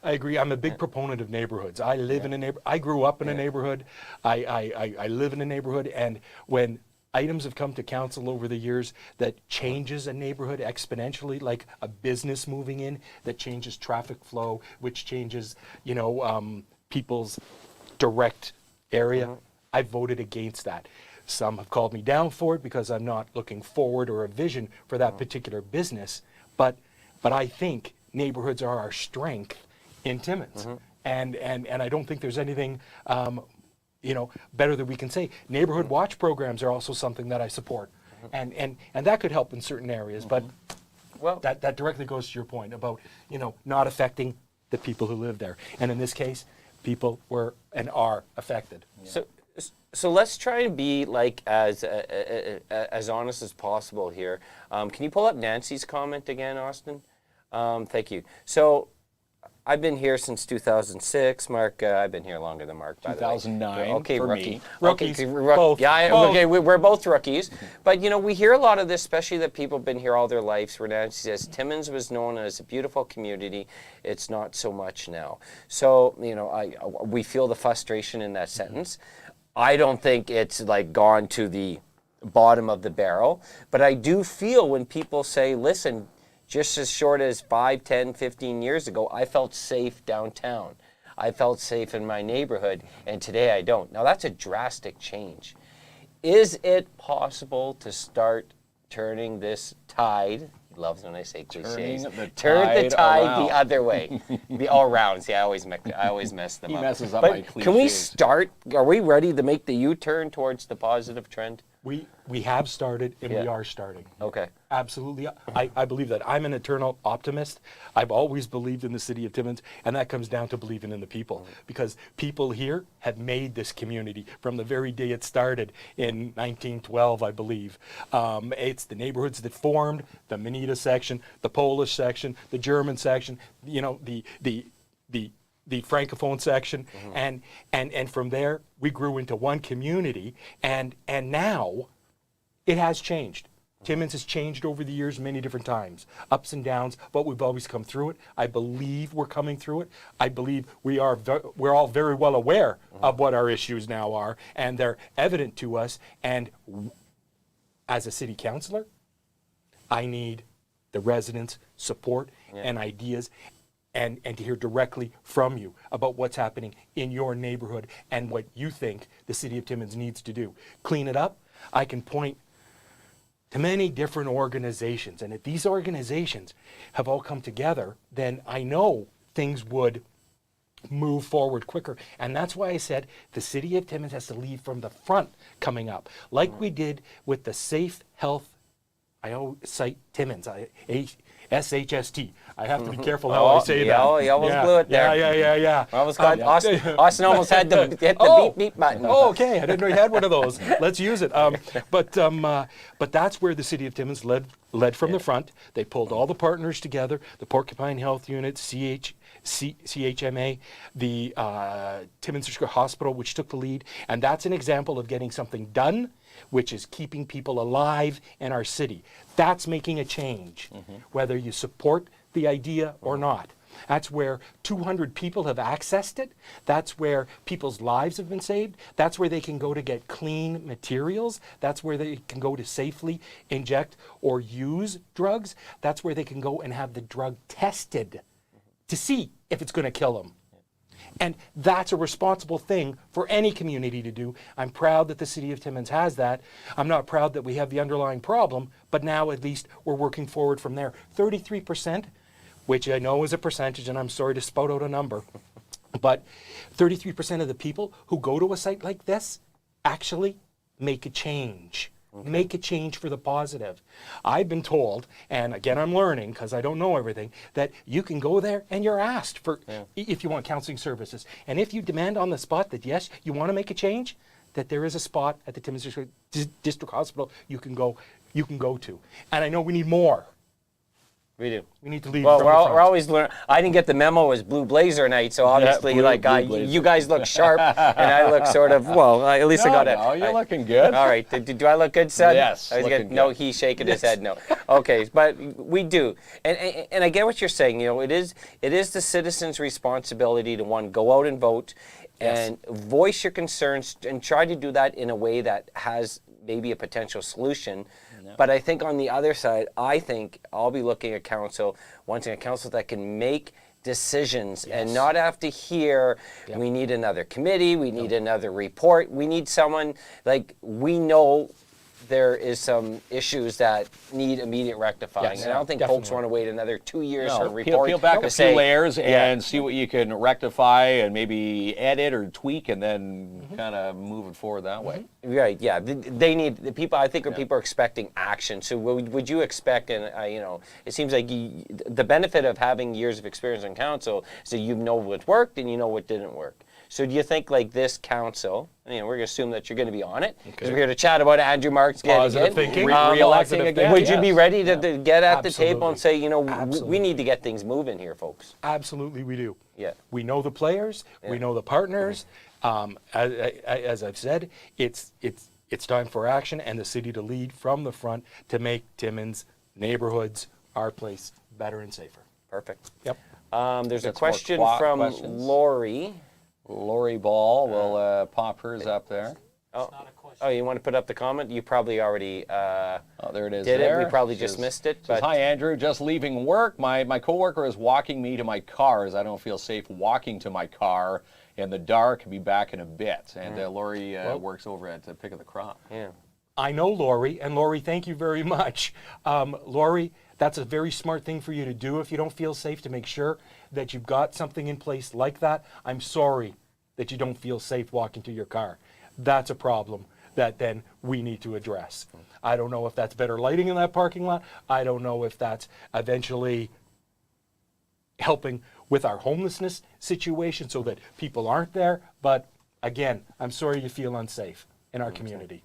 I agree. I'm a big proponent of neighborhoods. I live in a neighborhood. I grew up in a neighborhood. I live in a neighborhood, and when items have come to council over the years that changes a neighborhood exponentially, like a business moving in, that changes traffic flow, which changes, you know, people's direct area. I voted against that. Some have called me down for it because I'm not looking forward or a vision for that particular business. But I think neighborhoods are our strength in Timmins. And I don't think there's anything you know, better that we can say. Neighborhood watch programs are also something that I support. And that could help in certain areas. But Well, that directly goes to your point about, you know, not affecting the people who live there. And in this case, people were and are affected. So let's try and be like as honest as possible here. Can you pull up Nancy's comment again, Austin? Thank you. So I've been here since 2006. Mark, I've been here longer than Mark, by the way. 2009 Okay, for rookie. me. Rookies, Okay, both. Both. okay, we're both rookies. But, you know, we hear a lot of this, especially that people have been here all their lives, where Nancy says Timmins was known as a beautiful community. It's not so much now. So, you know, we feel the frustration in that sentence. I don't think it's like gone to the bottom of the barrel, but I do feel when people say, listen, just as short as 5, 10, 15 years ago, I felt safe downtown. I felt safe in my neighborhood, and today I don't. Now, that's a drastic change. Is it possible to start turning this tide? He loves when I say cliches. Turn the tide the other way. All around. See, I always mess them up. He messes up But my can we cliches. start? Are we ready to make the U-turn towards the positive trend? We have started and we are starting. Okay. Absolutely. I believe that. I'm an eternal optimist. I've always believed in the city of Timmins, and that comes down to believing in the people, because people here have made this community from the very day it started in 1912, I believe. It's the neighborhoods that formed, the Manita section, the Polish section, the German section, you know, the Francophone section, and from there we grew into one community, and now it has changed. Timmins has changed over the years many different times, ups and downs, but we've always come through it. I believe we're coming through it. I believe we're all very well aware of what our issues now are, and they're evident to us. And as a city councillor, I need the residents' support and ideas, and to hear directly from you about what's happening in your neighborhood and what you think the city of Timmins needs to do. Clean it up. I can point to many different organizations, and if these organizations have all come together, then I know things would move forward quicker. And that's why I said the city of Timmins has to lead from the front coming up, like we did with the Safe Health. I always cite Timmins, SHST. I have to be careful how I say that. Oh, you almost blew it there. Yeah. Austin almost had to hit the beep button. Oh, okay. I didn't know you had one of those. Let's use it. But that's where the city of Timmins led from the front. They pulled all the partners together, the Porcupine Health Unit, CHMA, the Timmins Hospital, which took the lead. And that's an example of getting something done, which is keeping people alive in our city. That's making a change, whether you support the idea or not. That's where 200 people have accessed it. That's where people's lives have been saved. That's where they can go to get clean materials. That's where they can go to safely inject or use drugs. That's where they can go and have the drug tested to see if it's going to kill them. And that's a responsible thing for any community to do. I'm proud that the city of Timmins has that. I'm not proud that we have the underlying problem, but now at least we're working forward from there. 33%, which I know is a percentage, and I'm sorry to spout out a number, but 33% of the people who go to a site like this actually make a change. Make a change for the positive. I've been told, and again I'm learning because I don't know everything, that you can go there and you're asked for if you want counseling services. And if you demand on the spot that yes, you want to make a change, that there is a spot at the Timmins District Hospital you can go to. And I know we need more. We do. We need to lead Well, from we're, the all, front. we're always learning. I didn't get the memo. It was Blue Blazer night, so obviously, Blue Blazer. you guys look sharp, and I look sort of. Well, at least I got it. No, you're looking good. All right. Do I look good, son? Yes, I was looking no, good. he's shaking his head. No. Okay, but we do, and I get what you're saying. You know, it is the citizens' responsibility to go out and vote, and voice your concerns, and try to do that in a way that has maybe a potential solution. But I think on the other side, I think I'll be looking at wanting a council that can make decisions and not have to hear, we need another committee, we need another report, we need someone, like, we know there is some issues that need immediate rectifying. Yes, and I don't think definitely. folks want to wait another 2 years for a No, report. peel back to a say, few layers Yeah. and see what you can rectify and maybe edit or tweak and then kind of move it forward that way. Right, yeah. They need, the people, I think people are expecting action. So would you expect, and you know, it seems like the benefit of having years of experience on council is that you know what worked and you know what didn't work. So do you think like this council, you know, we're going to assume that you're going to be on it, because we're here to chat about Andrew Marks getting Positive in. thinking. Re-electing again. Would you be ready to get at the Absolutely. table and say, you know, we Absolutely. need to get things moving here, folks? Absolutely, we do. Yeah. We know the players. We know the partners. As I've said, it's time for action and the city to lead from the front to make Timmins, neighborhoods, our place better and safer. Perfect. Yep. There's a Got some more question clock from questions. Lori. Lori Ball will pop hers up there. Oh, you want to put up the comment? You probably already Oh, there it is. did there. it. We probably Says- just missed it. says, But hi, Andrew. Just leaving work. My coworker is walking me to my car as I don't feel safe walking to my car in the dark. Be back in a bit. And Lori works over at Pick of the Crop. yeah. I know Lori, and Lori, thank you very much. Lori, that's a very smart thing for you to do if you don't feel safe, to make sure that you've got something in place like that. I'm sorry that you don't feel safe walking to your car. That's a problem that then we need to address. I don't know if that's better lighting in that parking lot. I don't know if that's eventually helping with our homelessness situation so that people aren't there. But again, I'm sorry you feel unsafe in our community.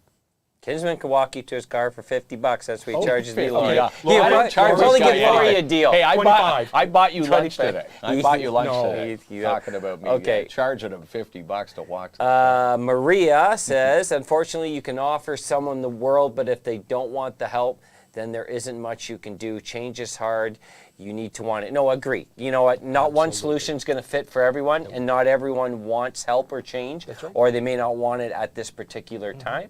Kinsman can walk you to his car for $50. That's what he charges me. Okay. Lori. Yeah. He I don't charge probably this guy give Lori a anything. deal. Hey, I 25. bought you lunch 25. today. I bought you lunch No. today. Talking about me Okay. charging him $50 to walk to Maria says, unfortunately, you can offer someone the world, but if they don't want the help, then there isn't much you can do. Change is hard. You need to want it. No, agree. You know what? Not one solution is going to fit for everyone, and not everyone wants help or change, or they may not want it at this particular time.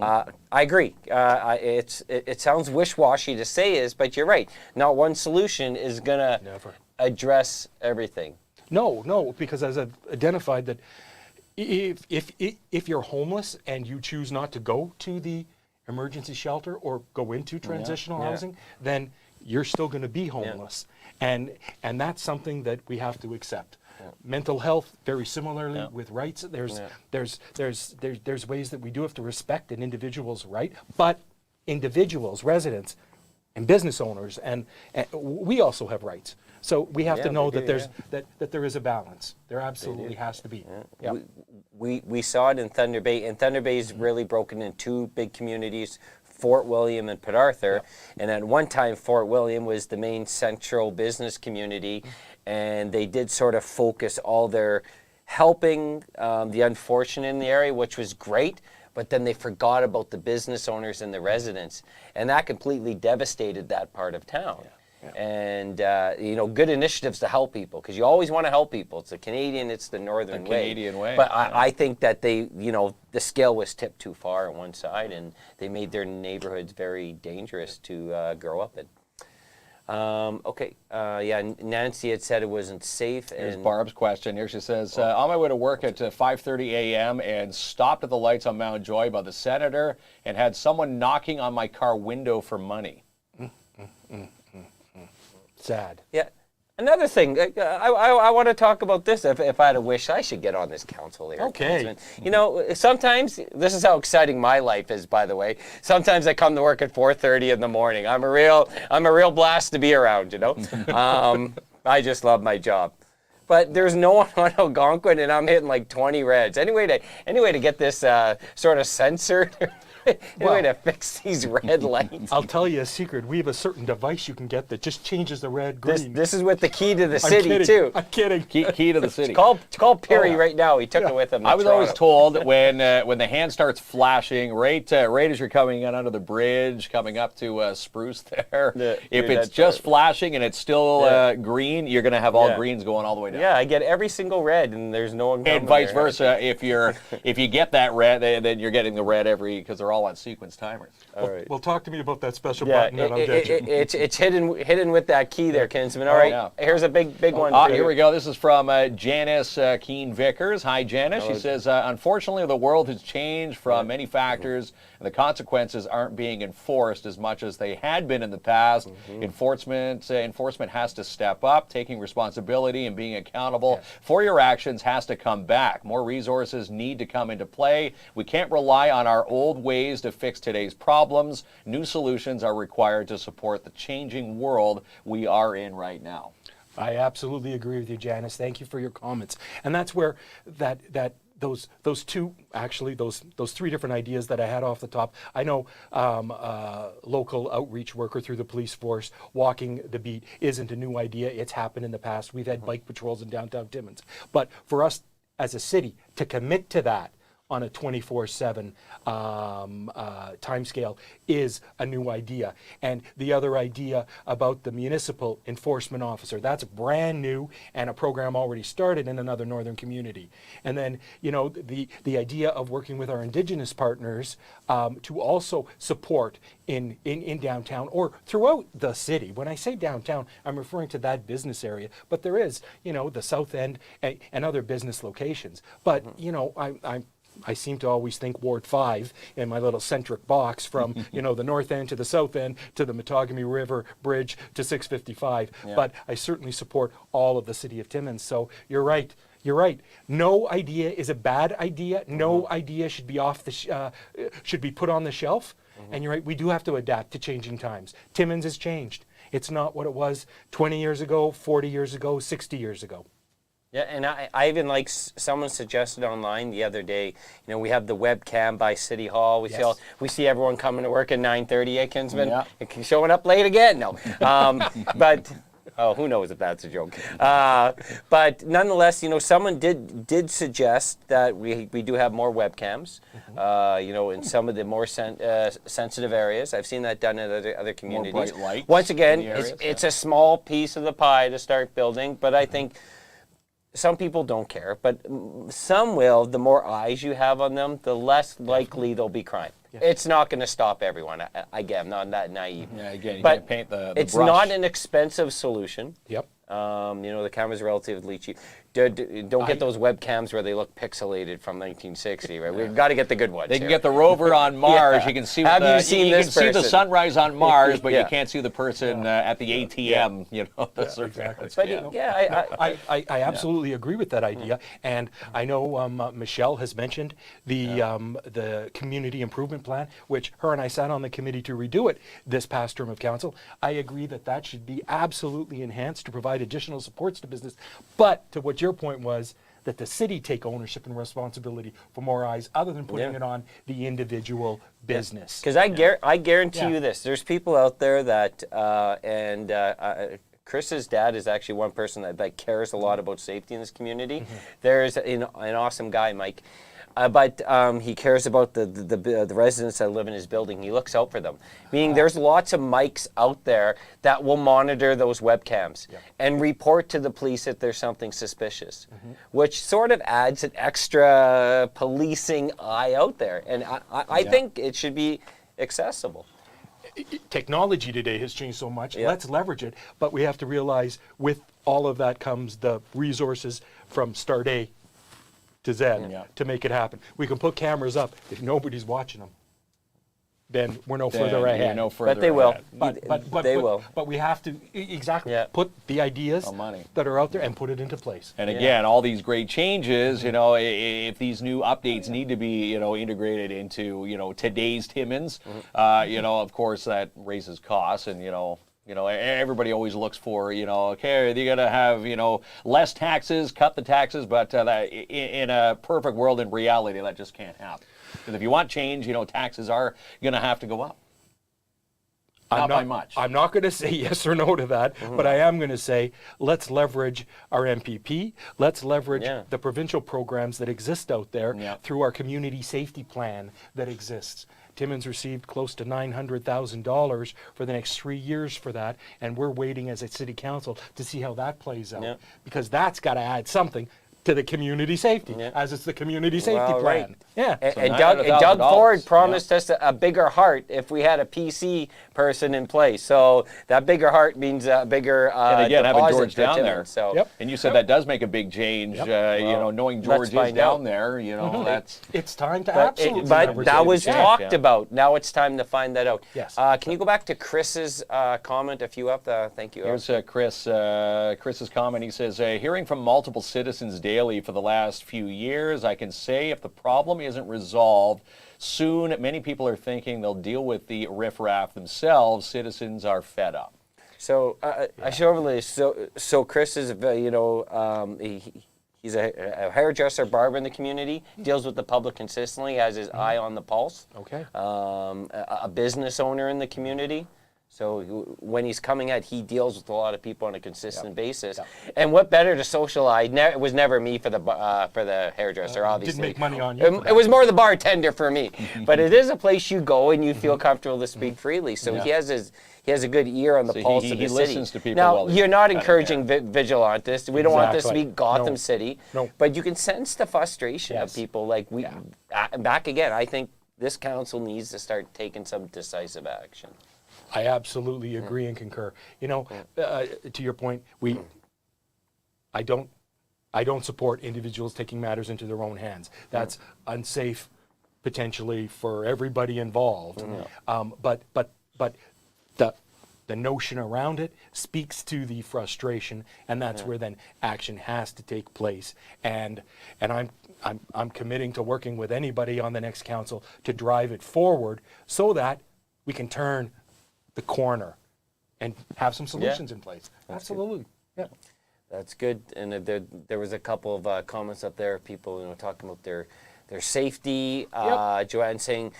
I agree. It sounds wish-washy to say this, but you're right. Not one solution is going to address everything. No, because as I've identified that if you're homeless and you choose not to go to the emergency shelter or go into transitional housing, then you're still going to be homeless. And that's something that we have to accept. Mental health, very similarly with rights. There's ways that we do have to respect an individual's right, but individuals, residents, and business owners, and we also have rights. So we have to know that that there is a balance. There absolutely has to be. Yeah. We saw it in Thunder Bay, and Thunder Bay is really broken in two big communities, Fort William and Port Arthur. And at one time, Fort William was the main central business community, and they did sort of focus all their helping the unfortunate in the area, which was great. But then they forgot about the business owners and the residents, and that completely devastated that part of town. And you know, good initiatives to help people, because you always want to help people. It's the Canadian, it's the Northern way. Canadian way. But I think that they, you know, the scale was tipped too far on one side, and they made their neighborhoods very dangerous to grow up in. Nancy had said it wasn't safe. Here's And Barb's question. Here she says, on my way to work at 5:30 a.m. and stopped at the lights on Mount Joy by the Senator and had someone knocking on my car window for money. Sad. yeah, Another thing, I want to talk about this. If I had a wish, I should get on this council here. Okay. You know, sometimes, this is how exciting my life is, by the way. Sometimes I come to work at 4:30 in the morning. I'm a real blast to be around, you know. I just love my job. But there's no one on Algonquin, and I'm hitting like 20 reds. Any way to get this sort of censored? Any way to fix these red lights? I'll tell you a secret. We have a certain device you can get that just changes the red green. This is with the key to the I'm city, kidding. too. I'm kidding. Key to the city. Call Perry right now. He took it with him. to I was always Toronto. told when the hand starts flashing, right as you're coming in under the bridge, coming up to Spruce there, Yeah, if you're it's dead just right. flashing and it's still green, you're going to have all Yeah. greens going all the way down. Yeah, I get every single red, and there's no one coming And vice there. versa, if you get that red, then you're getting the red because they're all on sequence timers. All right. Well, talk to me about that special Yeah, button that I'm ditching. it's hidden with that key there, Kinsman. All right, yeah. here's a big one. for Here you. we go. This is from Janice Keen Vickers. Hi, Janice. She says, unfortunately, the world has changed from many factors, and the consequences aren't being enforced as much as they had been in the past. Enforcement has to step up. Taking responsibility and being accountable for your actions has to come back. More resources need to come into play. We can't rely on our old ways to fix today's problems. New solutions are required to support the changing world we are in right now. I absolutely agree with you, Janice. Thank you for your comments. And that's where those three different ideas that I had off the top. I know local outreach worker through the police force walking the beat isn't a new idea. It's happened in the past. We've had bike patrols in downtown Timmins. But for us as a city to commit to that on a 24/7 timescale is a new idea. And the other idea about the municipal enforcement officer, that's brand new and a program already started in another northern community. And then, you know, the idea of working with our Indigenous partners to also support in downtown or throughout the city. When I say downtown, I'm referring to that business area, but there is, you know, the South End and other business locations. But, you know, I seem to always think Ward 5 in my little centric box from, you know, the north end to the south end to the Matagami River Bridge to 655. But I certainly support all of the city of Timmins. So you're right. You're right. No idea is a bad idea. No idea should be should be put on the shelf. And you're right. We do have to adapt to changing times. Timmins has changed. It's not what it was 20 years ago, 40 years ago, 60 years ago. Yeah, and I even like someone suggested online the other day. You know, we have the webcam by City Hall. We see everyone coming to work at 9:30. Kinsman, Yeah. showing up late again. No, but who knows if that's a joke. But nonetheless, you know, someone did suggest that we do have more webcams. You know, in some of the more sensitive areas. I've seen that done in other communities. bright lights Once again, in the areas, it's a small piece of the pie to start building, but I think. Some people don't care, but some will. The more eyes you have on them, the less likely there'll be crime. Yeah. It's not going to stop everyone. I'm not that naive. Yeah, again, you but can't paint the it's brush. not an expensive solution. Yep. You know, the camera's relatively cheap. Don't get those webcams where they look pixelated from 1960, right? We've got to get the good ones. They can here. get the rover on Mars. Yeah. You can see Have the, you seen you this can see the person? sunrise on Mars, but Yeah. you can't see the person at the ATM. You know, the surveillance. But Yeah. I absolutely agree with that idea, and I know Michelle has mentioned the community improvement plan, which her and I sat on the committee to redo it this past term of council. I agree that should be absolutely enhanced to provide additional supports to business, but to what your point was, that the city take ownership and responsibility for more eyes, other than putting it on the individual business. Because I guarantee Yeah. you this: there's people out there that Chris's dad is actually one person that cares a lot about safety in this community. There's an awesome guy, Mike. But he cares about the residents that live in his building. He looks out for them. Meaning there's lots of mics out there that will monitor those webcams and report to the police if there's something suspicious, which sort of adds an extra policing eye out there. And I think it should be accessible. Technology today has changed so much. Let's leverage it, but we have to realize with all of that comes the resources from start A to Z to make it happen. We can put cameras up if nobody's watching them. then we're no Then further you're ahead. no further But they will. ahead. They will. But we have to exactly Yeah. put the ideas money. that are out there and put it into place. And again, all these great changes, you know, if these new updates need to be, you know, integrated into, you know, today's Timmins, you know, of course that raises costs, and you know, everybody always looks for, you know, okay, they're gonna have, you know, less taxes, cut the taxes, but that, in a perfect world, in reality, that just can't happen. Because if you want change, you know, taxes are gonna have to go up. Not by much. I'm not going to say yes or no to that, but I am going to say let's leverage our MPP. Let's leverage the provincial programs that exist out there through our community safety plan that exists. Timmins received close to $900,000 for the next 3 years for that, and we're waiting as a city council to see how that plays out, because that's got to add something to the community safety, as it's the community safety plan. Right. Yeah. And Doug Ford promised us a bigger heart if we had a PC person in place. So that bigger heart means a bigger And again, having deposit George for down Timmins. there. So And you said that does make a big change. You know, knowing George is find down out. there, you know, that's. It's time to But, absolutely but leverage that it. was Yeah. talked about. Now it's time to find that out. Yes. Can you go back to Chris's comment if you have the? Thank you. Here's Chris's comment. He says, hearing from multiple citizens daily for the last few years, I can say if the problem isn't resolved soon, many people are thinking they'll deal with the riffraff themselves. Citizens are fed up. So I show overlay. So Chris is, you know, he's a hairdresser, barber in the community. Deals with the public consistently. Has his eye on the pulse. Okay. A business owner in the community. So when he's coming out, he deals with a lot of people on a consistent basis. And what better to socialize? It was never me for the hairdresser, obviously. Didn't make money on you. It was more the bartender for me. But it is a place you go and you feel comfortable to speak freely. So he has a good ear on the pulse of the he city. listens to people now, while he's you're not cutting encouraging vigilantists. We don't want this to be Exactly. Gotham No. City. No. But you can sense the frustration of Yes. people. Like back again, I think this council needs to start taking some decisive action. I absolutely agree and concur. You know, to your point, I don't support individuals taking matters into their own hands. That's unsafe, potentially, for everybody involved. But the notion around it speaks to the frustration, and that's where then action has to take place. And I'm committing to working with anybody on the next council to drive it forward so that we can turn the corner and have some solutions in place. Absolutely. Yeah. That's good. And there was a couple of comments up there, people talking about their safety. Joanne saying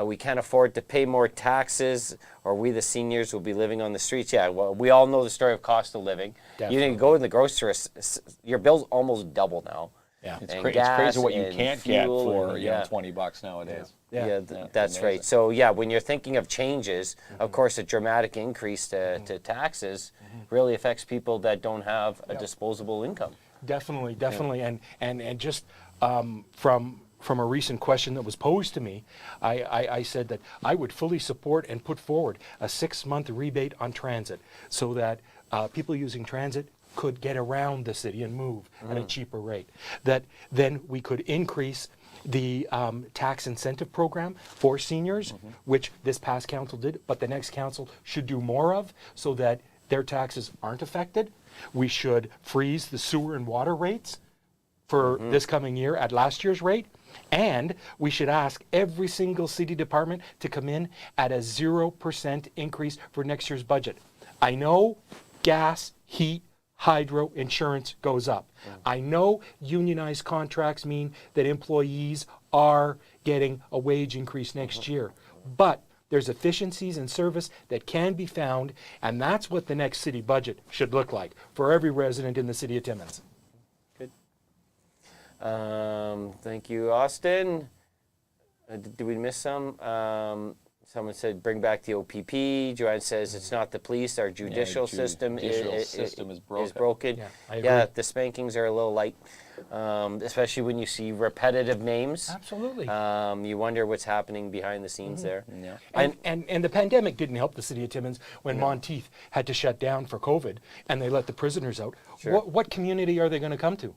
we can't afford to pay more taxes, or we the seniors will be living on the streets. Yeah, well, we all know the story of cost of living. Definitely. You can go to the grocery store, your bill's almost double now. Yeah. It's And crazy gas what you and can't get fuel for and- you know, $20 nowadays. Yeah, that's amazing. right. So yeah, when you're thinking of changes, of course, a dramatic increase to taxes really affects people that don't have a disposable income. Definitely. And just from a recent question that was posed to me, I said that I would fully support and put forward a 6-month rebate on transit so that people using transit could get around the city and move at a cheaper rate. That then we could increase the tax incentive program for seniors, which this past council did, but the next council should do more of so that their taxes aren't affected. We should freeze the sewer and water rates for this coming year at last year's rate. And we should ask every single city department to come in at a 0% increase for next year's budget. I know gas, heat, hydro, insurance goes up. I know unionized contracts mean that employees are getting a wage increase next year. But there's efficiencies in service that can be found, and that's what the next city budget should look like for every resident in the city of Timmins. Thank you, Austin. Did we miss some? Someone said bring back the OPP. Joanne says it's not the police. Our judicial system is broken. Yeah, I agree. The spankings are a little light, especially when you see repetitive names. Absolutely. You wonder what's happening behind the scenes there. Yeah. And the pandemic didn't help the city of Timmins when Monteith had to shut down for COVID and they let the prisoners out. What community are they going to come to?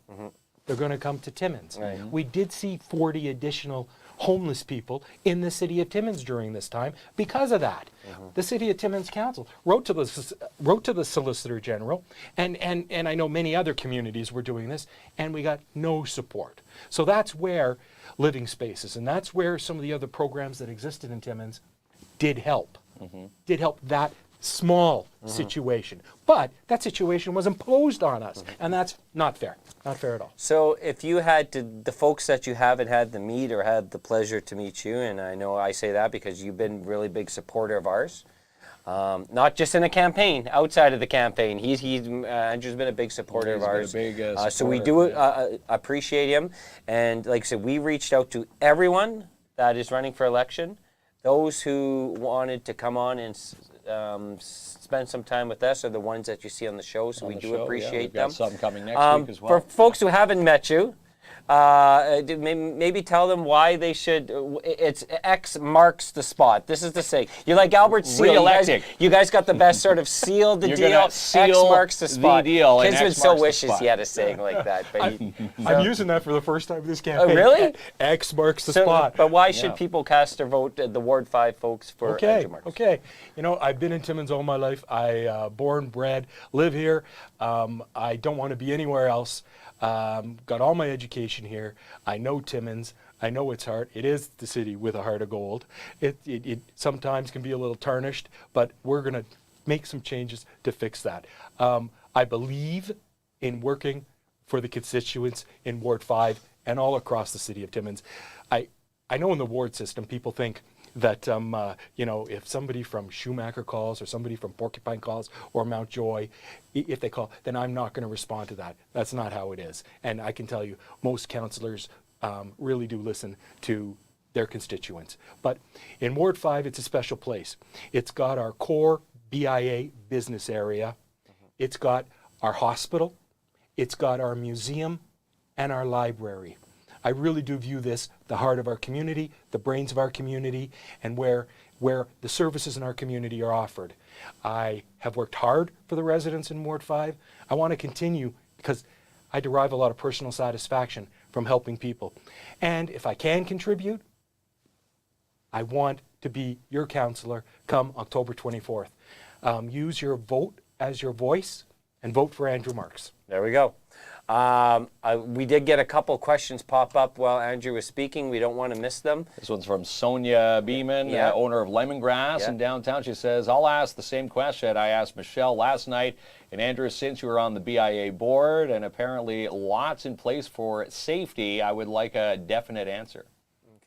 They're going to come to Timmins. Right. We did see 40 additional homeless people in the city of Timmins during this time because of that. The City of Timmins Council wrote to the Solicitor General, and I know many other communities were doing this, and we got no support. So that's where Living Spaces, and that's where some of the other programs that existed in Timmins did help. Did help that small situation. But that situation was imposed on us, and that's not fair. Not fair at all. So if you had to, the folks that you haven't had to meet or had the pleasure to meet you, and I know I say that because you've been a really big supporter of ours, not just in a campaign, outside of the campaign. Andrew's been a big supporter of ours. So we do appreciate him. And like I said, we reached out to everyone that is running for election, those who wanted to come on and spend some time with us are the ones that you see on the show, so we do appreciate them. We've got some coming next week as well. For folks who haven't met you, maybe tell them why they should. It's X marks the spot. This is the saying. You're like Albert Seal. Re-elected. You guys got the best sort of seal the You're deal. gonna X seal marks the spot. the deal, and Kinsman X so marks the wishes spot. he had a saying like that. But I'm using that for the first time this campaign. really? X marks the spot. But why should people cast their vote, the Ward 5 folks, for Andrew Marks? Okay. You know, I've been in Timmins all my life. I born, bred, live here. I don't want to be anywhere else. Got all my education here. I know Timmins. I know its heart. It is the city with a heart of gold. It sometimes can be a little tarnished, but we're going to make some changes to fix that. I believe in working for the constituents in Ward 5 and all across the city of Timmins. I know in the ward system people think that you know, if somebody from Schumacher calls or somebody from Porcupine calls or Mountjoy, if they call, then I'm not going to respond to that. That's not how it is. And I can tell you, most councillors really do listen to their constituents. But in Ward 5, it's a special place. It's got our core BIA business area. It's got our hospital. It's got our museum and our library. I really do view this the heart of our community, the brains of our community, and where the services in our community are offered. I have worked hard for the residents in Ward 5. I want to continue because I derive a lot of personal satisfaction from helping people. And if I can contribute, I want to be your councillor come October 24th. Use your vote as your voice and vote for Andrew Marks. There we go. We did get a couple questions pop up while Andrew was speaking. We don't want to miss them. This one's from Sonia Beeman, owner of Lemongrass in downtown. She says, I'll ask the same question I asked Michelle last night. And Andrew, since you were on the BIA board and apparently lots in place for safety, I would like a definite answer.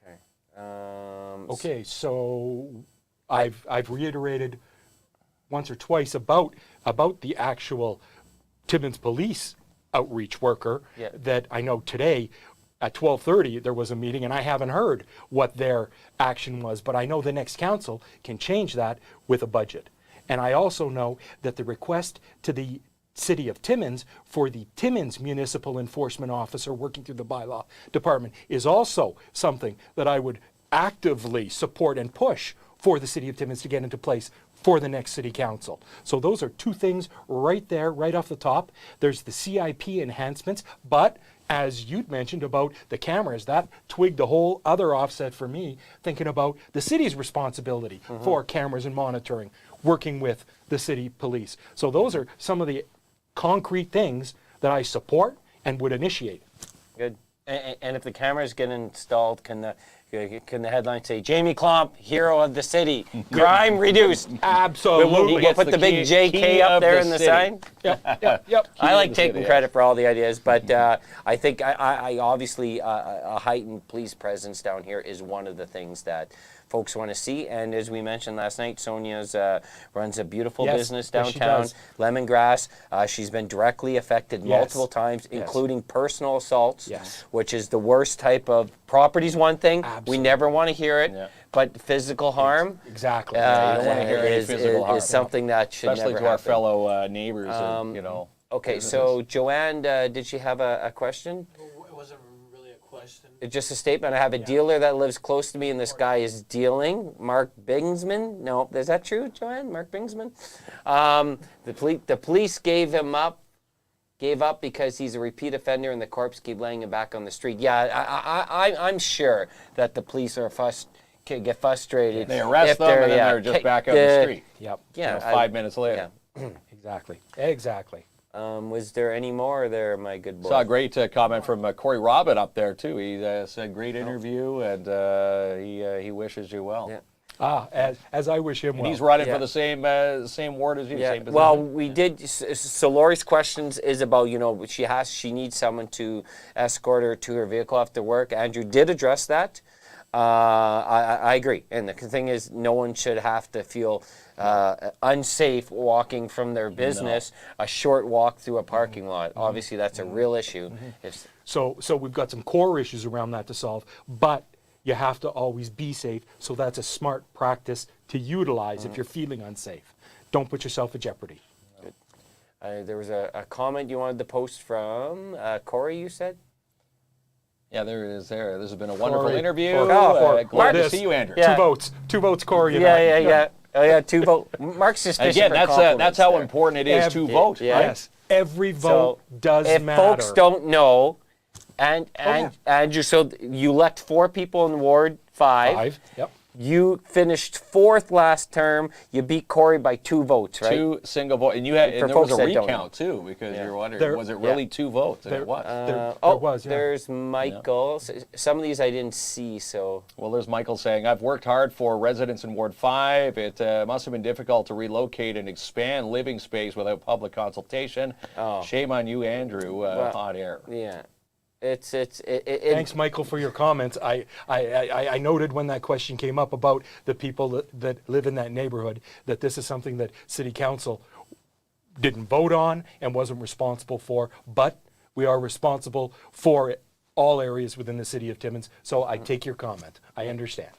Okay. Okay, so I've reiterated once or twice about the actual Timmins police outreach worker that I know today at 12:30 there was a meeting and I haven't heard what their action was, but I know the next council can change that with a budget. And I also know that the request to the City of Timmins for the Timmins Municipal Enforcement Officer working through the bylaw department is also something that I would actively support and push for the City of Timmins to get into place for the next city council. So those are two things right there, right off the top. There's the CIP enhancements, but as you'd mentioned about the cameras, that twigged a whole other offset for me, thinking about the city's responsibility for cameras and monitoring, working with the city police. So those are some of the concrete things that I support and would initiate. Good. And if the cameras get installed, can the headline say, Jamie Klomp, hero of the city, crime reduced? Absolutely. We'll put the big JK up there in the sign. Yep. I like taking credit for all the ideas, but I think I obviously a heightened police presence down here is one of the things that folks want to see. And as we mentioned last night, Sonia's runs a beautiful business downtown, Lemongrass. She's been directly affected multiple times, including personal assaults, which is the worst type of property's one thing. We never want to hear it. But physical harm, exactly. You don't want to hear any physical harm. Is something that should especially never to our happen. fellow neighbors. And, you know. Okay, so Joanne, did she have a question? It wasn't really a question. Just a statement. I have a dealer that lives close to me, and this guy is dealing. Mark Bingsman. No, is that true, Joanne? Mark Bingsman. The police gave him up gave up because he's a repeat offender and the corpse keep laying him back on the street. Yeah, I'm sure that the police are can get frustrated. They arrest if them and then they're just back on the street. Yep. Yeah, 5 minutes later. Yeah. Exactly. Was there any more there, my good boy? Saw a great comment from Corey Robin up there too. He said great interview and he wishes you well. Yeah. As I wish him well. And he's running for the same ward as you. Yeah. Same position. Well, we did. So Lori's questions is about, you know, she needs someone to escort her to her vehicle after work. Andrew did address that. I agree. And the thing is, no one should have to feel unsafe walking from their business a short walk through a parking lot. Obviously, that's a real issue. So we've got some core issues around that to solve, but you have to always be safe. So that's a smart practice to utilize if you're feeling unsafe. Don't put yourself at jeopardy. There was a comment you wanted to post from Corey, you said? Yeah, there it is. There. This has been a wonderful Corey. interview. Glad Glad to to see you, Andrew. Yeah. 2 votes, Corey. And I. Yeah. Oh yeah, 2 votes. Mark's just fishing Again, for that's compliments how there. important it is to vote. Yeah. Right? Yes. Every vote does if matter. folks don't know, Andrew, so you elect 4 people in Ward 5. 5. Yep. You finished 4th last term. You beat Corey by 2 votes, right? 2 single votes. And, and there was folks a that don't recount, too, because you're wondering, There- was it really 2 votes? And there- it was. There was, yeah. There's Michael. Some of these I didn't see, so. Well, there's Michael saying, I've worked hard for residents in Ward 5. It must have been difficult to relocate and expand living space without public consultation. Oh. Shame on you, Andrew, hot air. Yeah. Thanks, Michael, for your comments. I noted when that question came up about the people that live in that neighborhood that this is something that City Council didn't vote on and wasn't responsible for, but we are responsible for all areas within the City of Timmins. So I take your comment. I understand.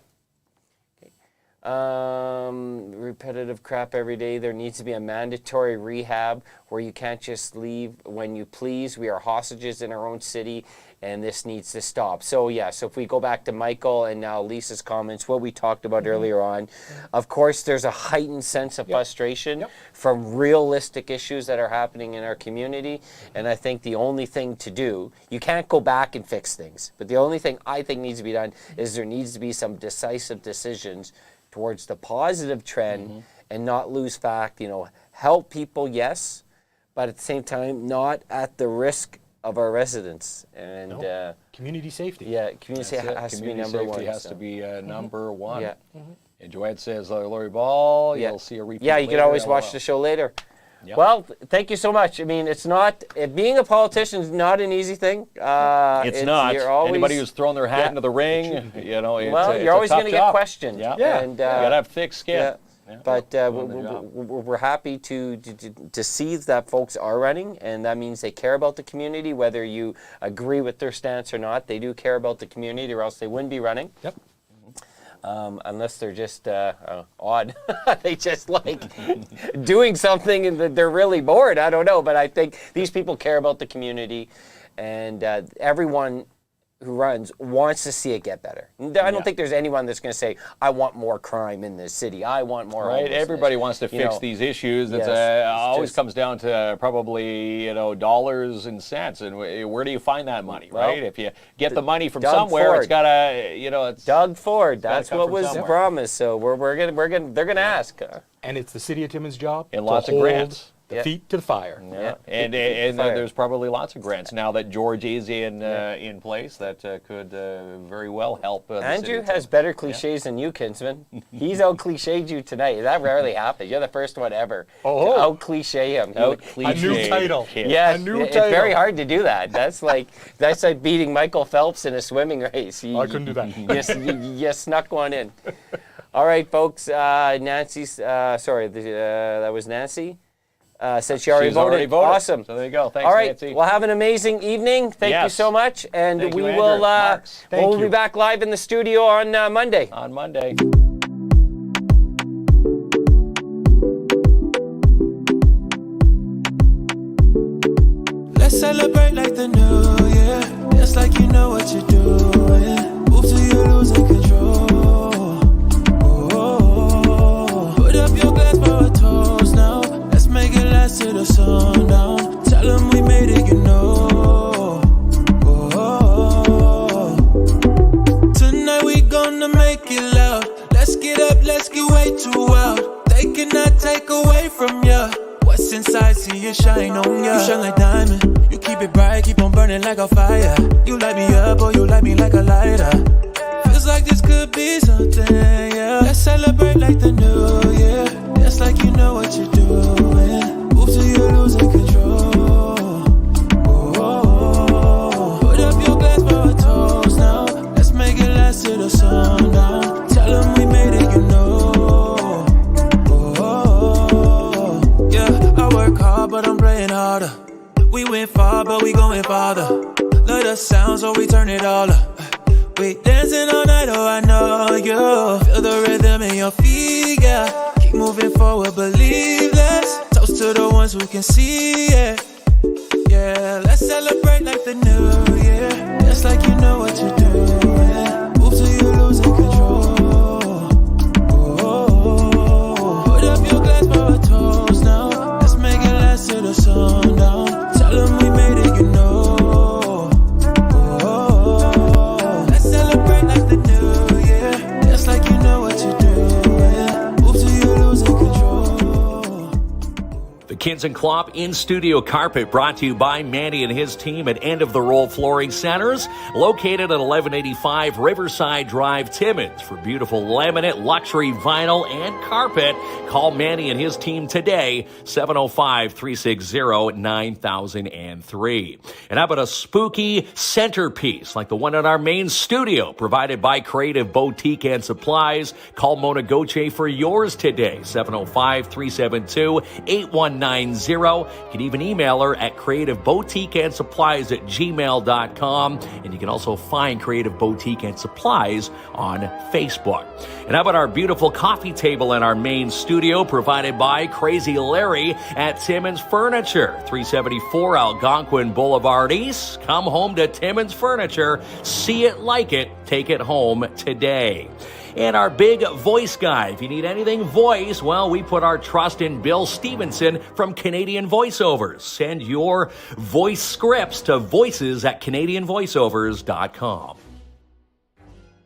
Repetitive crap every day. There needs to be a mandatory rehab where you can't just leave when you please. We are hostages in our own city, and this needs to stop. So yeah, so if we go back to Michael and now Lisa's comments, what we talked about earlier on, of course there's a heightened sense of frustration from realistic issues that are happening in our community, and I think the only thing to do, you can't go back and fix things, but the only thing I think needs to be done is there needs to be some decisive decisions towards the positive trend and not lose fact, help people, yes, but at the same time, not at the risk of our residents. And community safety. Yeah, community safety has to be number one. Community safety has to be number one. Yeah. And Joanne says, Lori Ball, you'll see a repeat Yeah, you can always later. watch the show later. Yep. Well, thank you so much. I mean, being a politician is not an easy thing. It's not. You're always, Anybody who's thrown their hat into the ring, you're always going to get questioned. Yeah. And, you got to have thick skin. Yeah. Yeah. But we're happy to see that folks are running, and that means they care about the community, whether you agree with their stance or not. They do care about the community, or else they wouldn't be running. Yep. Unless they're just odd. They just like doing something and they're really bored. I don't know. But I think these people care about the community, and everyone who runs wants to see it get better. I don't think there's anyone that's going to say, I want more crime in this city. I want more homelessness." Everybody wants to fix these issues. It's always comes down to probably dollars and cents, and where do you find that money, right? If you get the money from Doug somewhere, Ford. it's got to it's Doug Ford. That's come what from was somewhere. promised. So they're gonna ask. And it's the City of Timmins' job And to lots of hold grants. the feet to the fire. Yeah. And there's probably lots of grants now that George is in place that could very well help. The Andrew city has better cliches than you, Kinsman. He's out cliched you tonight. That rarely happens. You're the first one ever to out cliche him. A new title. Yes, A new it's title. very hard to do that. That's like beating Michael Phelps in a swimming race. I couldn't do that. You snuck one in. All right, folks. Nancy's. That was Nancy. Said she already She's voted. already voted. Awesome. So there you go. Thanks, All right. Nancy. Well, have an amazing evening. Thank you so much, and Thank we you, will. Andrew. Marks. We'll be back live in the studio on Monday. On Monday. Let's celebrate like the new year. It's like you know what you're doing. Move till you're losing control. Oh, put up your glass for a toast now. Let's make it last to the sundown. Tell them we made it. make it loud. Let's get up, let's get way too wild. They cannot take away from ya. What's inside, see it shine on ya. You shine like diamond, you keep it bright, keep on burning like a fire. You light me up, or you light me like a lighter. Feels like this could be something, yeah. Let's celebrate like the new year. Dance like you know what you're doing. Move till you're losing control. Oh, put up your glass for a toast now. Let's make it last till the sun down. Tell them we made it, you know. Yeah, I work hard, but I'm playing harder. We went far, but we going farther. Let us sound, so we turn it all up. We dancing all night, oh I know you. Feel the rhythm in your feet, yeah. Keep moving forward, believe this. Toast to the ones who can see it. Yeah, let's celebrate like the new year. Just like you know what you're doing. Move till you're losing control. Oh, put up your glass for a toast now. Let's make it last till the sun down. Tell them we made it, you know. Like you know what you're doing. Move till you're losing control. The KINZ and KLOMP in-studio carpet brought to you by Manny and his team at End of the Roll Flooring Centers, located at 1185 Riverside Drive, Timmins. For beautiful laminate, luxury vinyl, and carpet, call Manny and his team today, 705-360-9003. And how about a spooky centerpiece like the one in our main studio, provided by Creative Boutique and Supplies? Call Mona Gauthier for yours today, 705-372-8190. You can even email her at creativeboutiqueandsupplies@gmail.com. And you can also find Creative Boutique and Supplies on Facebook. And how about our beautiful coffee table in our main studio, provided by Crazy Larry at Timmins Furniture, 374 Algonquin Boulevard East. Come home to Timmins Furniture. See it, like it, take it home today. And our big voice guy. If you need anything voice, well, we put our trust in Bill Stevenson from Canadian Voiceovers. Send your voice scripts to voices@canadianvoiceovers.com.